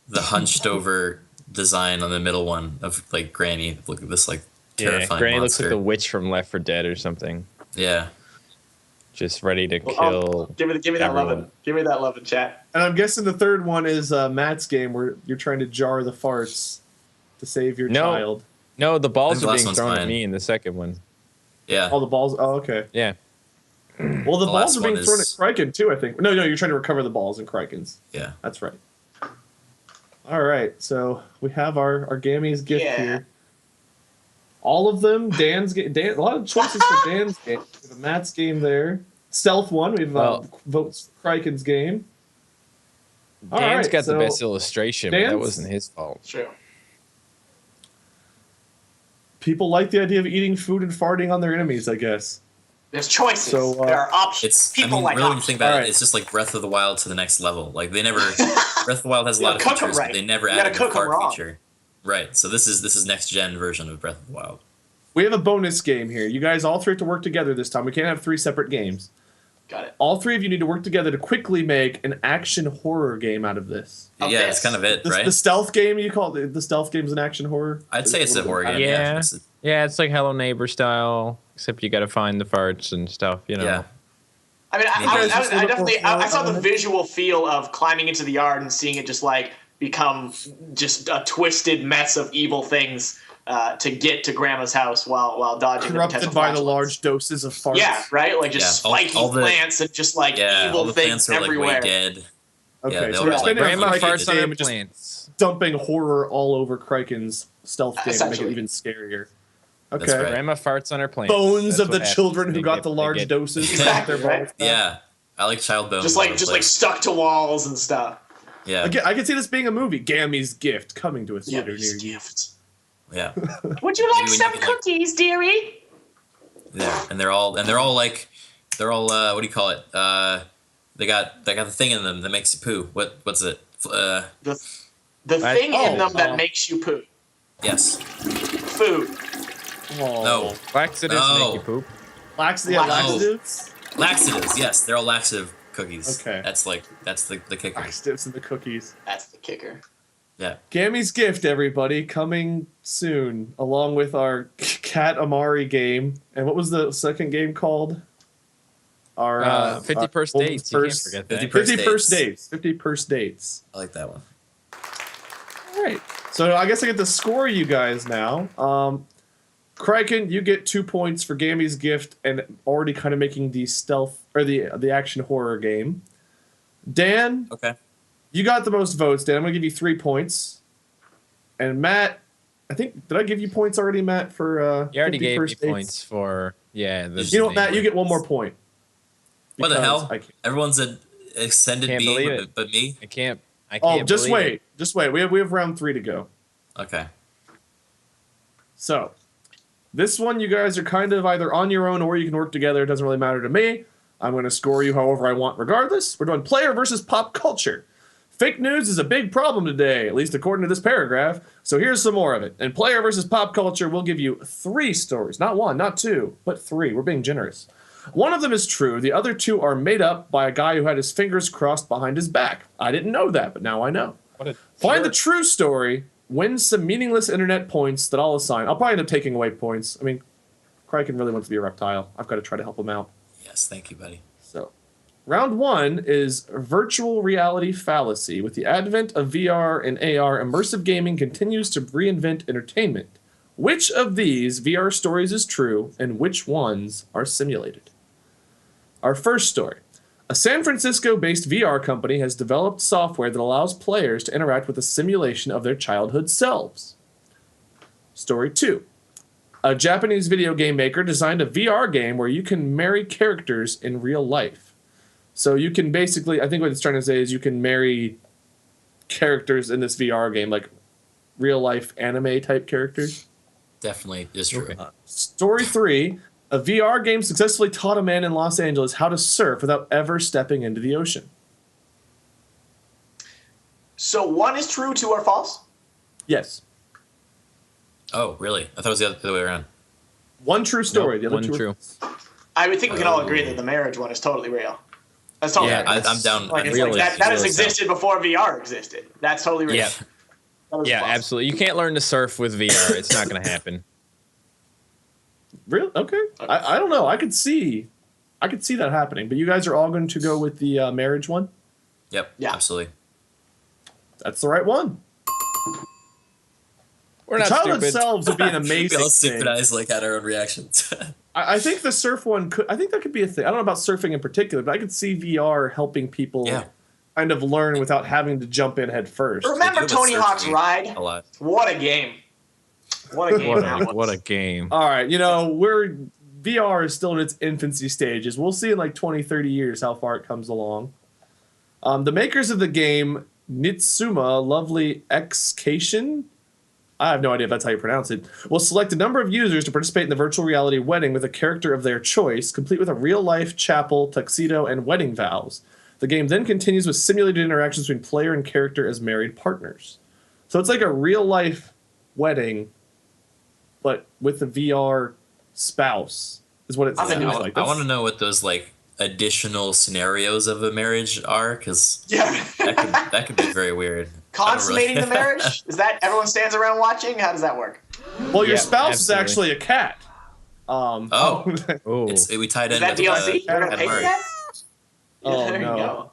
the hunched over design on the middle one of like Granny. Look at this like terrifying Granny looks monster. like the witch from Left 4 Dead or something, Yeah. just ready to Well, kill. Give me that everyone. loving. Give me that loving, chat. And I'm guessing the third one is Matt's game where you're trying to jar the farts to save your No. child. No, the I balls think the are last being one's thrown at mine. me in the second one. Yeah. All the balls. Oh, okay. Yeah. Well, the balls last are being one thrown at is- Criken too, I think. No, you're trying to recover the balls in Criken's. Yeah. That's right. All right, so we have our Gammy's gift Yeah. here. All of them. Dan's game. A lot of choices for Dan's game. We have a Matt's game there. Stealth one. We have votes Criken's game. All Dan's right, got the so best illustration, but that Dan's- wasn't his fault. True. People like the idea of eating food and farting on their enemies, I guess. There's choices. So, there are options. It's. People like really, when you options. think about Alright. it, it's just like Breath of the Wild to the next level. Like they never. Breath of the Wild has a lot of cook 'em features, right. but they never You gotta added the cook 'em fart raw. feature. Right. So this is next gen version of Breath of the Wild. We have a bonus game here. You guys all three have to work together this time. We can't have 3 separate games. Got it. All 3 of you need to work together to quickly make an action horror game out of this. Of Yeah, this. that's kind of it, The, right? the stealth game, you call it the stealth game's an action horror? I'd say it's a horror game. Yeah. It's- Yeah, it's like Hello Neighbor style, except you got to find the farts and stuff, you know. Yeah. I mean, You guys just look definitely, for I saw the elements? visual feel of climbing into the yard and seeing it just like become just a twisted mess of evil things to get to Grandma's house while dodging Corrupted potential by the flashlights. large doses of farts. Yeah, right. Like just Yeah, all spiky the- plants and just like Yeah, evil all the things plants are like everywhere. way dead. Okay, Yeah, so they'll we're be like, spending Grandma our farts on her game just plants. dumping horror all over Criken's stealth game to make it Essentially. even scarier. That's Okay. right. Grandma farts on her plants. Bones That's of the what happens. children who They got get- the they large get- doses. Exactly, Their right? balls back. Yeah. I like child bones. Just all like over just the like place. stuck to walls and stuff. Yeah. I can see this being a movie. Gammy's Gift coming to a theater near you. Yeah. Would you like Maybe when some you can, like- cookies, dearie? Yeah. And they're all what do you call it? They got the thing in them that makes you poo. What's it? The thing in them that makes you poop. Yes. Food. Oh. No. Laxatives No. make you poop. Laxatives? Laxatives. Yes, they're all laxative cookies. Okay. That's the kicker. Laxatives and the cookies. That's the kicker. Yeah. Gammy's Gift, everybody, coming soon, along with our Cat Amari game. And what was the second game called? Our 50 first Woman's dates. You can't First- forget 50 that. 50 first dates. 50 first dates. I like that one. All right. So I guess I get to score you guys now. Criken, you get 2 points for Gammy's Gift and already kind of making the stealth or the action horror game. Dan, Okay. you got the most votes. Dan, I'm gonna give you 3 points. And Matt, I think did I give you points already, Matt? For You already 50 gave me first dates? points for, yeah. The You know what, Matt? You get one more point. What the Because hell? I can't- Everyone's an extended Can't believe being, it. but me. I can't Oh, just believe wait. it. Just wait. We have round 3 to go. Okay. So, this one you guys are kind of either on your own or you can work together. It doesn't really matter to me. I'm going to score you however I want regardless. We're doing player versus pop culture. Fake news is a big problem today, at least according to this paragraph. So here's some more of it. In player versus pop culture, we'll give you 3 stories. Not 1, not 2, but 3. We're being generous. One of them is true. The other 2 are made up by a guy who had his fingers crossed behind his back. I didn't know that, but now I know. What a Find the jerk. true story, win some meaningless internet points that I'll assign. I'll probably end up taking away points. I mean, Criken really wants to be a reptile. I've got to try to help him out. Yes, thank you, buddy. So, round 1 is virtual reality fallacy. With the advent of VR and AR, immersive gaming continues to reinvent entertainment. Which of these VR stories is true, and which ones are simulated? Our first story. A San Francisco-based VR company has developed software that allows players to interact with a simulation of their childhood selves. Story 2. A Japanese video game maker designed a VR game where you can marry characters in real life. So you can basically, I think what it's trying to say is you can marry characters in this VR game, like real life anime type characters. Definitely is true. Story 3. A VR game successfully taught a man in Los Angeles how to surf without ever stepping into the ocean. So 1 is true, 2 are false? Yes. Oh, really? I thought it was the other way around. One true story. Nope, the other one 2 are true. false. I would think we can all agree that the marriage one is totally real. That's totally Yeah, real. I'm down. Like, it's Really, like that has really existed before VR existed. That's totally real. Yeah. That is Yeah, false. absolutely. You can't learn to surf with VR. It's not going to happen. Really? Okay. I don't know. I could see that happening. But you guys are all going to go with the marriage one? Yep. Yeah. Absolutely. That's the right one. We're The not childhood stupid. selves would be an We amazing all thing. stupid eyes like had our own reactions. I think the surf one could. I think that could be a thing. I don't know about surfing in particular, but I could see VR helping people Yeah. kind of learn without having to jump in head first. Remember They do Tony with Hawk's surgery Ride? a lot. What a game. What a game that was. What a game. All right, VR is still in its infancy stages. We'll see in like 20, 30 years how far it comes along. The makers of the game, Nitsuma Lovely Excation, I have no idea if that's how you pronounce it, will select a number of users to participate in the virtual reality wedding with a character of their choice, complete with a real-life chapel, tuxedo, and wedding vows. The game then continues with simulated interactions between player and character as married partners. So it's like a real-life wedding, but with a VR spouse, is what it I'm into sounds it. like. I want to know what those like additional scenarios of a marriage are, because Yeah. that could be very weird. Consummating the marriage? Is that everyone stands around watching? How does that work? Well, your Yeah, spouse is absolutely. actually a cat. Oh, Oh, we tied Is in that with DLC? You're gonna pay for that? Oh, there no. you go.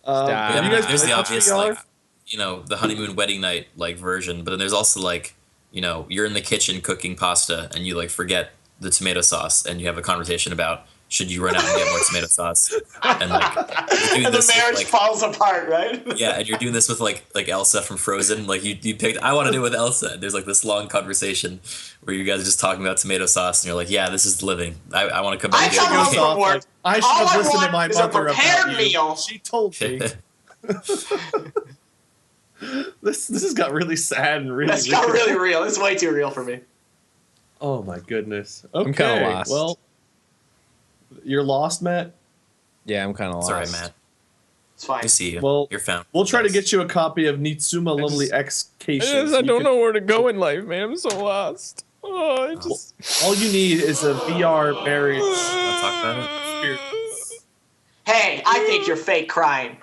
Stop. have you Yeah, guys there's the played obvious VR? like, the honeymoon wedding night like version, but then there's also like, you're in the kitchen cooking pasta and you like forget the tomato sauce and you have a conversation about should you run out and get more tomato sauce, and like you're doing And the this with, marriage like, falls apart, right? yeah, and you're doing this with like Elsa from Frozen. Like you picked, I want to do it with Elsa. And there's like this long conversation where you guys are just talking about tomato sauce, and you're like, yeah, this is living. I want to come I back. come and home get from work. I should All have I listened to want my is a mother prepared about you. meal. She told me. This has got really sad and really. That's got really real. It's way too real for me. Oh my goodness. Okay. I'm kinda lost. Well, you're lost, Matt. yeah, I'm kind of It's lost. all right, Matt. It's fine. We see you. Well, You're found. We'll try to Yes. get you a copy of Nitsuma Lovely Excation. I don't know where to go in life, man. I'm so lost. Oh, I just. All you need is a VR marriage. Wanna talk about it? Hey, I think you're fake crying.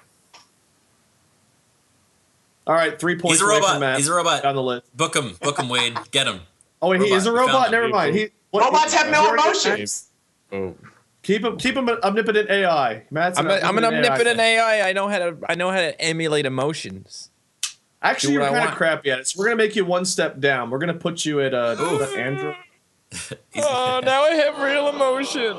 All right, 3 points He's a away robot. from Matt. He's a robot. Down the list. Book him, Wade. Get him. Oh, wait, he is a Robot. We robot. found Never him. mind. Robots have no he already- emotions. Oh. Keep him an omnipotent AI. Matt's I'm an omnipotent AI. I know how to emulate emotions. Actually, do you're what I kind of want. crappy at it. So we're gonna make you one step down. We're gonna put you at Android. Oh, now I have real emotion.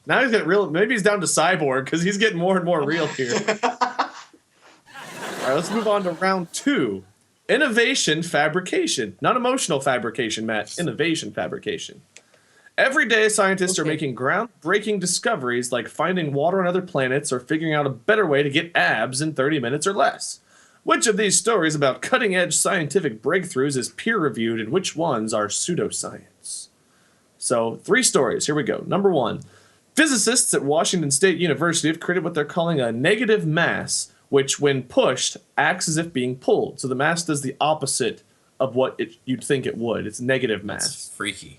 Now he's getting real. Maybe he's down to cyborg because he's getting more and more real here. All right, let's move on to round 2. Innovation fabrication, not emotional fabrication, Matt. Innovation fabrication. Every day, scientists are making groundbreaking discoveries like finding water on other planets or figuring out a better way to get abs in 30 minutes or less. Which of these stories about cutting-edge scientific breakthroughs is peer-reviewed and which ones are pseudoscience? So, 3 stories. Here we go. Number 1. Physicists at Washington State University have created what they're calling a negative mass, which, when pushed, acts as if being pulled. So the mass does the opposite of what you'd think it would. It's negative mass. That's freaky.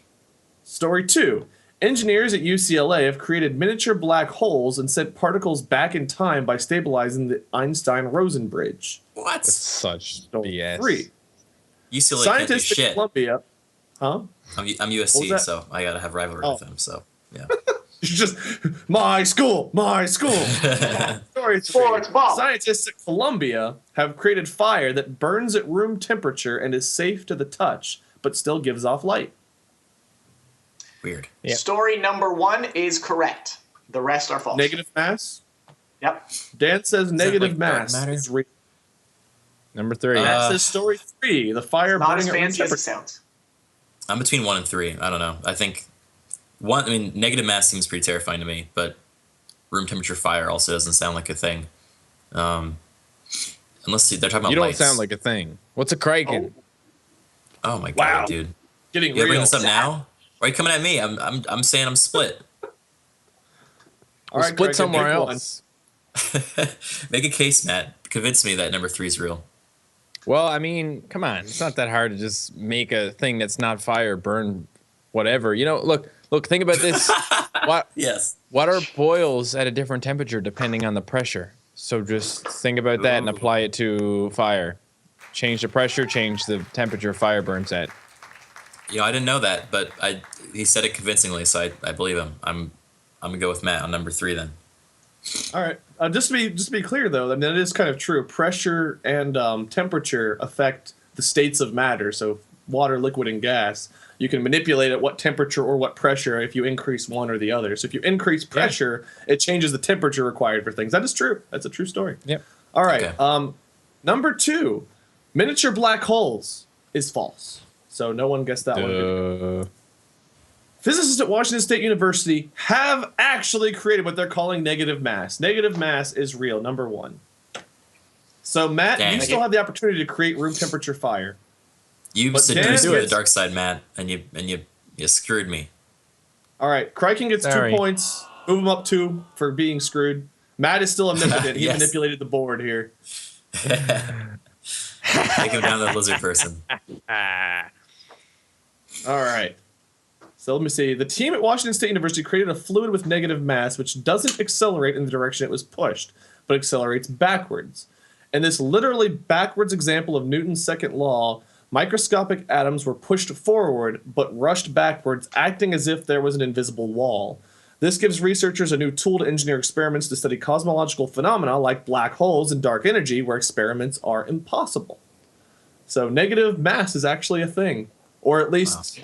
Story 2. Engineers at UCLA have created miniature black holes and sent particles back in time by stabilizing the Einstein-Rosen bridge. What? That's such Story BS. 3. UCLA can't do Scientists at shit. Columbia... Huh? I'm What was USC, that? so I gotta have rivalry Oh. with them. So yeah. It's just, my school, my school. Story 3. Sports ball. Scientists at Columbia have created fire that burns at room temperature and is safe to the touch, but still gives off light. Weird. Yep. Story number 1 is correct. The rest are false. Negative mass? Yep. Dan says negative like dark mass. matter? Is real. Number 3. Matt says story 3. The fire Not burning as at room fancy as it temperature. sounds. I'm between 1 and 3. I don't know. I think negative mass seems pretty terrifying to me, but room temperature fire also doesn't sound like a thing. Unless they're talking about You don't lights. sound like a thing. What's a Criken? Oh my god, Wow. dude! Getting You gotta bring real. this up now? Why are you coming at me? I'm saying I'm split. All We'll right, split Greg, somewhere pick one. else. Make a case, Matt. Convince me that number 3 is real. Well, I mean, come on. It's not that hard to just make a thing that's not fire burn whatever. Look, think about this. Yes. Water boils at a different temperature depending on the pressure. So just think about that and apply it to fire. Change the pressure, change the temperature fire burns at. I didn't know that, but he said it convincingly, so I believe him. I'm gonna go with Matt on number 3 then. All right. Just to be clear, though, I mean, it is kind of true. Pressure and temperature affect the states of matter. So water, liquid, and gas. You can manipulate at what temperature or what pressure if you increase one or the other. So if you increase pressure, it changes the temperature required for things. That is true. That's a true story. Yep. All right. Okay. Number 2, miniature black holes is false. So no one guessed that one. Physicists at Washington State University have actually created what they're calling negative mass. Negative mass is real, number 1. So, Matt, Dang. you still have the opportunity to create room temperature fire. You But seduced Dan me to the gets- dark side, Matt, and you screwed me. All right, Criken gets Sorry. 2 points. Move him up 2 for being screwed. Matt is still omnipotent. He Yes. manipulated the board here. Take him down to the lizard person. All right. So let me see. The team at Washington State University created a fluid with negative mass which doesn't accelerate in the direction it was pushed, but accelerates backwards. In this literally backwards example of Newton's second law, microscopic atoms were pushed forward but rushed backwards, acting as if there was an invisible wall. This gives researchers a new tool to engineer experiments to study cosmological phenomena like black holes and dark energy where experiments are impossible. So negative mass is actually a thing, or at least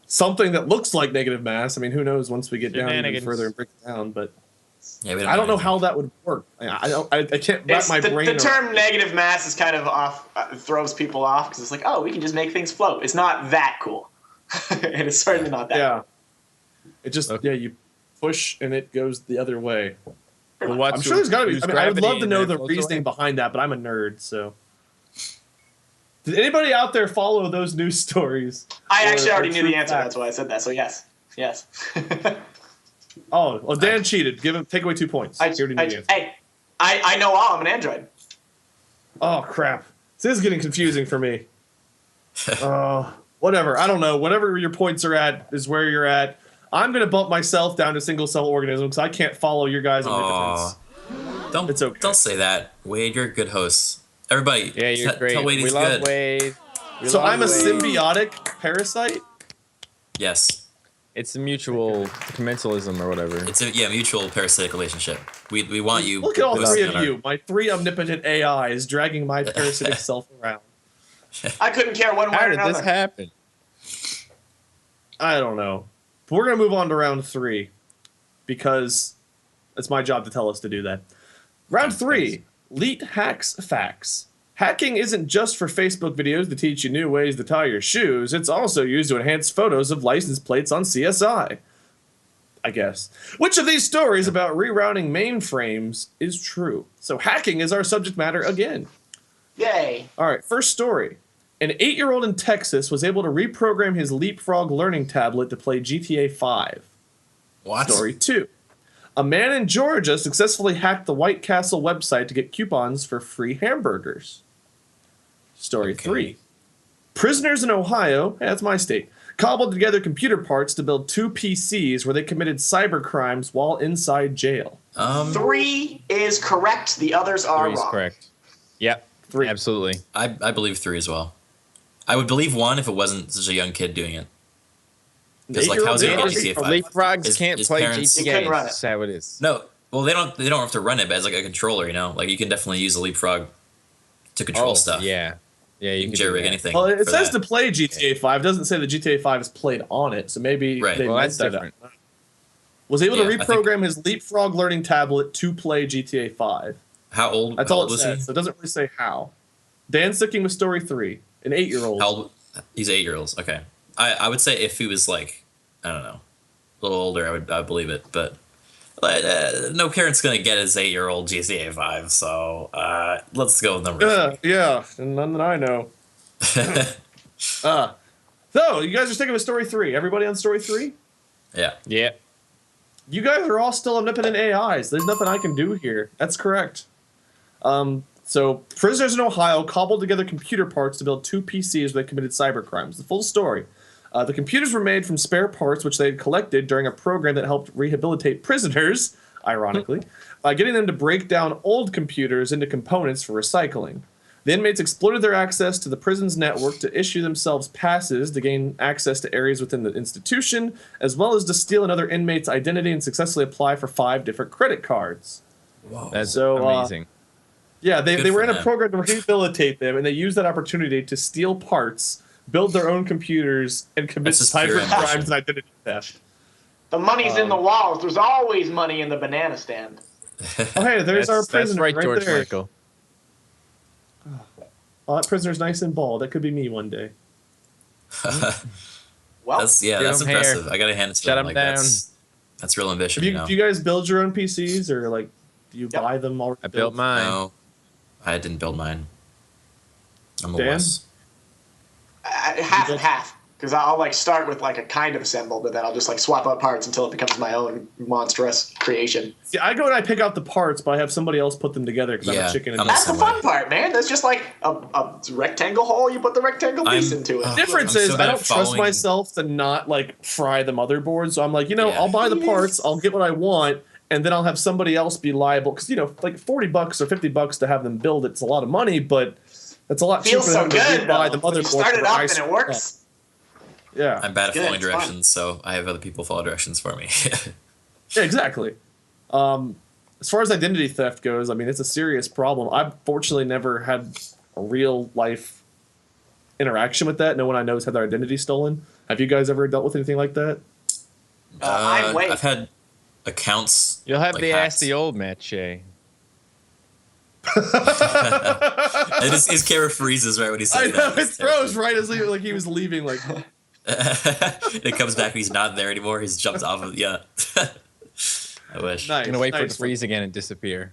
something that looks like negative mass. I mean, who knows once we get down even Shenanigans. further and break it down, but Yeah, we I don't know anything. how that would work. I can't wrap It's my the, brain the around. term negative mass is kind of off, throws people off because it's like, oh, we can just make things float. It's not that cool. And it's certainly not that Yeah. It just, Okay. you push and it goes the other way. Well, what's I'm sure there's got to be. who's I mean, I would gravity love to and know then the floats reasoning away? behind that, but I'm a nerd, so. Did anybody out there follow those news stories? I Or- actually or already knew true the answer. facts? That's why I said that. So yes. Yes. Oh, well, Dan cheated. Take away 2 points. He already knew the answer. Hey, I know all. I'm an android. Oh, crap. This is getting confusing for me. Whatever. I don't know. Whatever your points are at is where you're at. I'm going to bump myself down to single cell organism because I can't follow your guys' omnipotence. Don't It's okay. don't say that, Wade. You're a good host. Everybody, Yeah, you're great. tell Wade We he's love good. Wade. We So love I'm a Wade. symbiotic parasite? Yes, It's a mutual commensalism or whatever. it's a mutual parasitic relationship. We want you. Look at all hosting 3 of on our- you. My 3 omnipotent AIs dragging my parasitic self around. I couldn't care one way How or did another. this happen? I don't know. But we're going to move on to round 3 because it's my job to tell us to do that. Round 3, Leet Hacks Facts. Hacking isn't just for Facebook videos to teach you new ways to tie your shoes. It's also used to enhance photos of license plates on CSI. I guess. Which of these stories about rerouting mainframes is true? So hacking is our subject matter again. Yay. All right, first story. An 8-year-old in Texas was able to reprogram his Leapfrog learning tablet to play GTA 5. What? Story 2. A man in Georgia successfully hacked the White Castle website to get coupons for free hamburgers. Story Okay. 3. Prisoners in Ohio, that's my state, cobbled together computer parts to build 2 PCs where they committed cyber crimes while inside jail. 3 is correct. The others are 3 is wrong. correct. Yep. 3. Absolutely. I believe 3 as well. I would believe 1 if it wasn't such a young kid doing it. Because like, how's he Eight-year-old get kid- GTA 5? Leapfrogs can't his play parents- You GTA. couldn't run it. That's how it is. No, well they don't have to run it, but as like a controller, you know, like you can definitely use a leapfrog to control stuff. Yeah. Yeah, You you can can do jerry rig that. anything. Well, it for says that. to play GTA 5. It doesn't say that GTA 5 is played on it, so maybe Right. they Well, meant that's that different. up. Was able to Yeah, I think- reprogram his Leapfrog learning tablet to play GTA 5. How old? That's how all old it was says. he? So it doesn't really say how. Dan sticking with story 3. An 8-year-old. How old? He's 8-year-olds. Okay. I would say if he was like, I don't know, a little older, I would believe it. But no parent's gonna get his 8-year-old GTA 5. So let's go with number 3. Yeah, and none that I know. So, you guys are sticking with story 3. Everybody on story 3? Yeah. Yeah. You guys are all still omnipotent AIs. There's nothing I can do here. That's correct. So, prisoners in Ohio cobbled together computer parts to build 2 PCs where they committed cybercrimes. The full story. The computers were made from spare parts which they had collected during a program that helped rehabilitate prisoners, ironically, by getting them to break down old computers into components for recycling. The inmates exploited their access to the prison's network to issue themselves passes to gain access to areas within the institution, as well as to steal another inmate's identity and successfully apply for 5 different credit cards. Whoa. That's So, amazing. Yeah, they Good were for in a them. program to rehabilitate them, and they used that opportunity to steal parts, build their own computers, and commit That's just pure cyber ambition. crimes and identity theft. The money's in the walls. There's always money in the banana stand. Oh, hey, there's our That's prisoner right, George there. Michael. Oh, that prisoner's nice and bald. That could be me one day. Well, That's Give that's him hair. impressive. I gotta hand it to Shut them. him Like, down. That's real ambition. Do you guys build your own PCs, or like do you Yep. buy them already? I built mine. No, I didn't build mine. I'm a Dan? wuss. half and half. Because I'll like start with like a kind of assemble, but then I'll just like swap out parts until it becomes my own monstrous creation. See, I go and I pick out the parts, but I have somebody else put them together because I'm Yeah, a chicken. And I'm That's the same fun way. part, man. That's just like a rectangle hole. You put the rectangle piece into it. Oh. difference I'm is so I bad don't at trust following- myself to not like fry the motherboard. So I'm like, Yeah. I'll buy the parts, I'll get what I want, and then I'll have somebody else be liable because like $40 or $50 to have them build it's a lot of money, but it's a lot Feels cheaper so than to good. buy Though. the When you motherboard. start it for up ice and it cream. works. Yeah, I'm bad at Good, following it's fun. directions, so I have other people follow directions for me. yeah, exactly. As far as identity theft goes, I mean it's a serious problem. I've fortunately never had a real life interaction with that. No one I know has had their identity stolen. Have you guys ever dealt with anything like that? I've had accounts. You'll have like, the hacked. ask the old Mattshea. And his camera freezes right when he says I know that. it throws right as he was leaving. Like, It comes back and he's not there anymore. He's jumped off of I wish. nice. I'm gonna wait for it nice. to freeze again and disappear.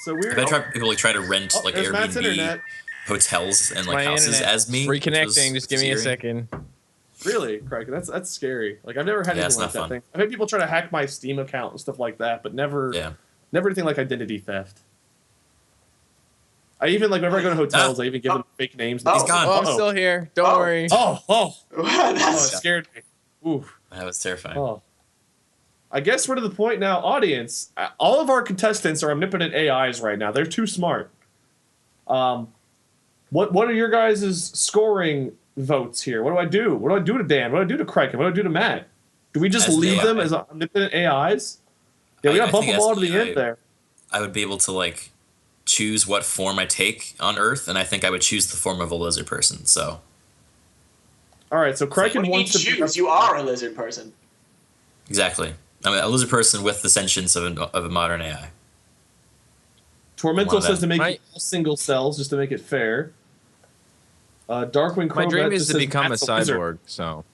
So weird. I've had people try to rent like there's Matt's Airbnb internet. hotels and My like houses internet. as me. Reconnecting. Just give me a scary. second. Really, Criken? That's scary. Like I've never had Yeah, anything it's like not that fun. thing. I've had people try to hack my Steam account and stuff like that, but never Yeah. anything like identity theft. I even like whenever I go to hotels, I even give them fake names. Oh. He's gone. Oh, I'm still here. Don't Oh. worry. Oh, it That's, scared me. Oof. That was terrifying. Oh. I guess we're to the point now, audience. All of our contestants are omnipotent AIs right now. They're too smart. What are your guys' scoring votes here? What do I do? What do I do to Dan? What do I do to Criken? What do I do to Matt? Do we just As an leave AI. them as omnipotent AIs? Yeah, we I gotta bump think them all as to the an end AI, there. I would be able to like choose what form I take on Earth, and I think I would choose the form of a lizard person. So All right, so what do Criken you mean wants to choose? You are a lizard person. exactly, I'm a lizard person with the sentience of a modern AI. Tormental One of says to them. make My- it all single cells just to make it fair. Darkwing My Crobat dream just is to says become a Matt's wizard. cyborg. So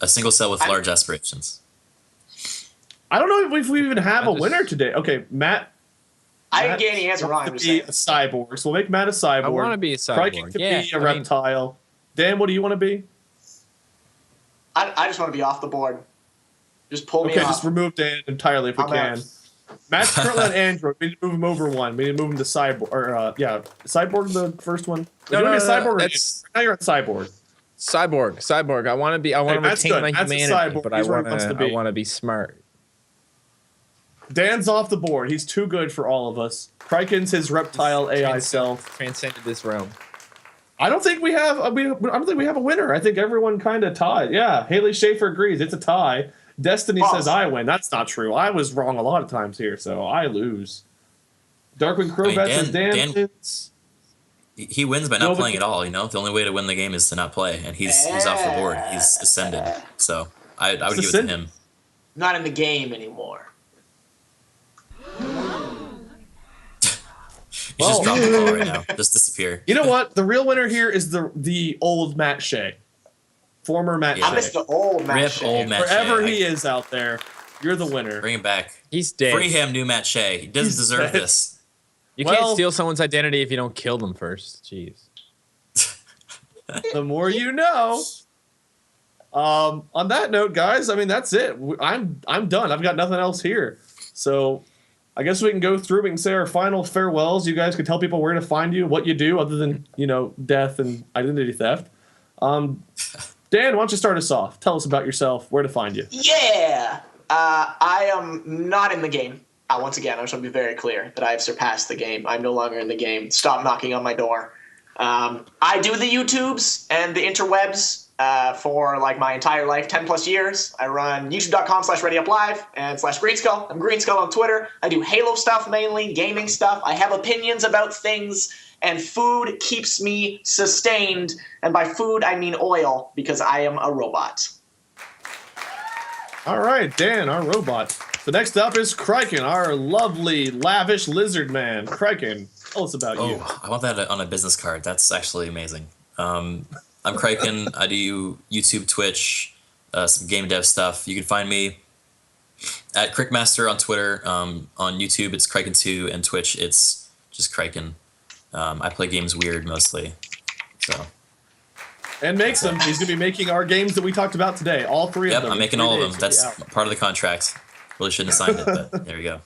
A single cell with large aspirations. I don't know if we even have I a just- winner today. Okay, Matt. I didn't Matt get any answer wrong. I'm wants just to be saying. a cyborg, so we'll make Matt a cyborg. I want to be a Criken cyborg. could Yeah, be a I mean, reptile. Dan, what do you want to be? I just want to be off the board. Just pull me Okay, off. just remove Dan entirely if we I'm can. out. Matt's currently on Android. We need to move him over one. We need to move him to cyborg. Or cyborg the first one. No, you want to be no, a cyborg? Or that's- now you're on cyborg. cyborg. I want to be. I want to Matt's retain good. my Matt's a humanity, cyborg. but I He's where he want wants to to. be. I want to be smart. Dan's off the board. He's too good for all of us. Criken's his reptile AI self. Transcended this realm. I don't think we have. I don't think we have a winner. I think everyone kind of tied. Yeah, Haley Schaefer agrees. It's a tie. Destiny False. says I win. That's not true. I was wrong a lot of times here, so I lose. Darkwing Crobat says Dan wins. He wins by No, not but- playing at all. You know, the only way to win the game is to not play, and he's off the board. He's ascended. So I would give it to Ascended? him. Not in the game anymore. He's just dropping the ball right now. Just disappear. You know what? The real winner here is the old Mattshea, former Mattshea. Yeah. I miss the old Rip Mattshea. old Mattshea. Wherever he is out there, you're the winner. Bring him back. He's dead. Free him, new Mattshea. He doesn't He's deserve dead. this. You Well- can't steal someone's identity if you don't kill them first. Jeez. The more you know. On that note, guys, I mean that's it. I'm done. I've got nothing else here. So I guess we can go through. We can say our final farewells. You guys can tell people where to find you, what you do, other than death and identity theft. Dan, why don't you start us off? Tell us about yourself, where to find you. Yeah. I am not in the game. Once again, I just want to be very clear that I have surpassed the game. I'm no longer in the game. Stop knocking on my door. I do the YouTubes and the interwebs for like my entire life, 10 plus years. I run youtube.com/readyuplive and /Greenskull. I'm Greenskull on Twitter. I do Halo stuff mainly, gaming stuff. I have opinions about things, and food keeps me sustained. And by food, I mean oil, because I am a robot. All right, Dan, our robot. So next up is Criken, our lovely, lavish lizard man. Criken, tell us about you. Oh, I want that on a business card. That's actually amazing. I'm Criken. I do YouTube, Twitch, some game dev stuff. You can find me at Crickmaster on Twitter. On YouTube, it's Criken2, and Twitch, it's just Criken. I play games weird mostly. So. And makes them. He's going to be making our games that we talked about today. All three of them. Yep, I'm making all of them. That's part of the contract. Really shouldn't have signed it, but there we go.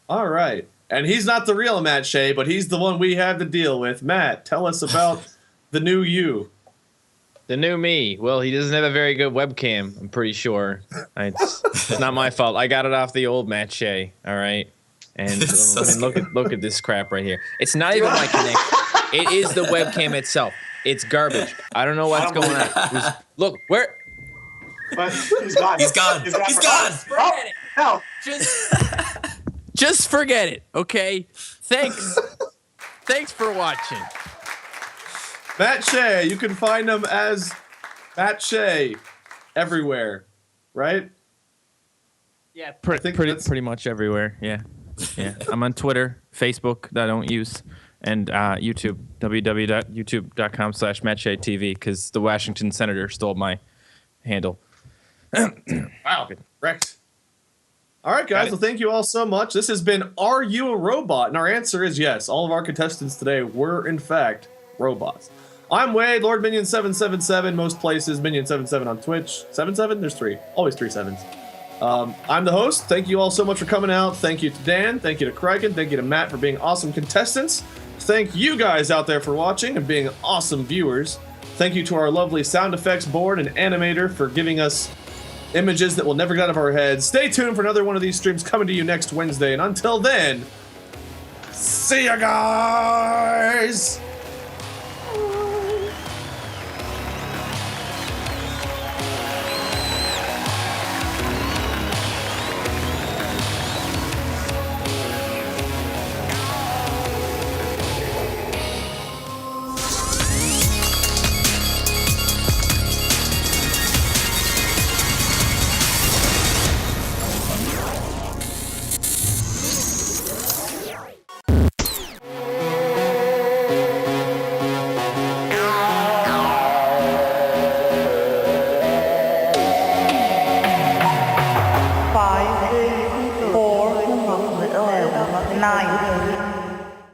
All right. And he's not the real Mattshea, but he's the one we have to deal with. Matt, tell us about the new you. The new me. Well, he doesn't have a very good webcam, I'm pretty sure. It's not my fault. I got it off the old Mattshea, all right? And So I mean, look at this crap right here. It's not even my connection. It is the webcam itself. It's garbage. I don't know what's going on. Look, where? But he's gone. He's gone. He's gone. Forget it. No. Just forget it, okay? Thanks. Thanks for watching. Mattshea, you can find him as Mattshea everywhere, right? Yeah, think that's- pretty much everywhere. Yeah. I'm on Twitter, Facebook that I don't use, and YouTube, www.youtube.com/MattSheaTV, because the Washington Senator stole my handle. Wow. Wrecked. All right, guys. Well, thank you all so much. This has been Are You a Robot? And our answer is yes. All of our contestants today were, in fact, robots. I'm Wade, LordMinion777, most places, Minion77 on Twitch. 77? There's 3. Always 3 sevens. I'm the host. Thank you all so much for coming out. Thank you to Dan. Thank you to Criken. Thank you to Matt for being awesome contestants. Thank you guys out there for watching and being awesome viewers. Thank you to our lovely sound effects board and animator for giving us images that will never get out of our heads. Stay tuned for another one of these streams coming to you next Wednesday. And until then, see ya, guys! Five, four, nine,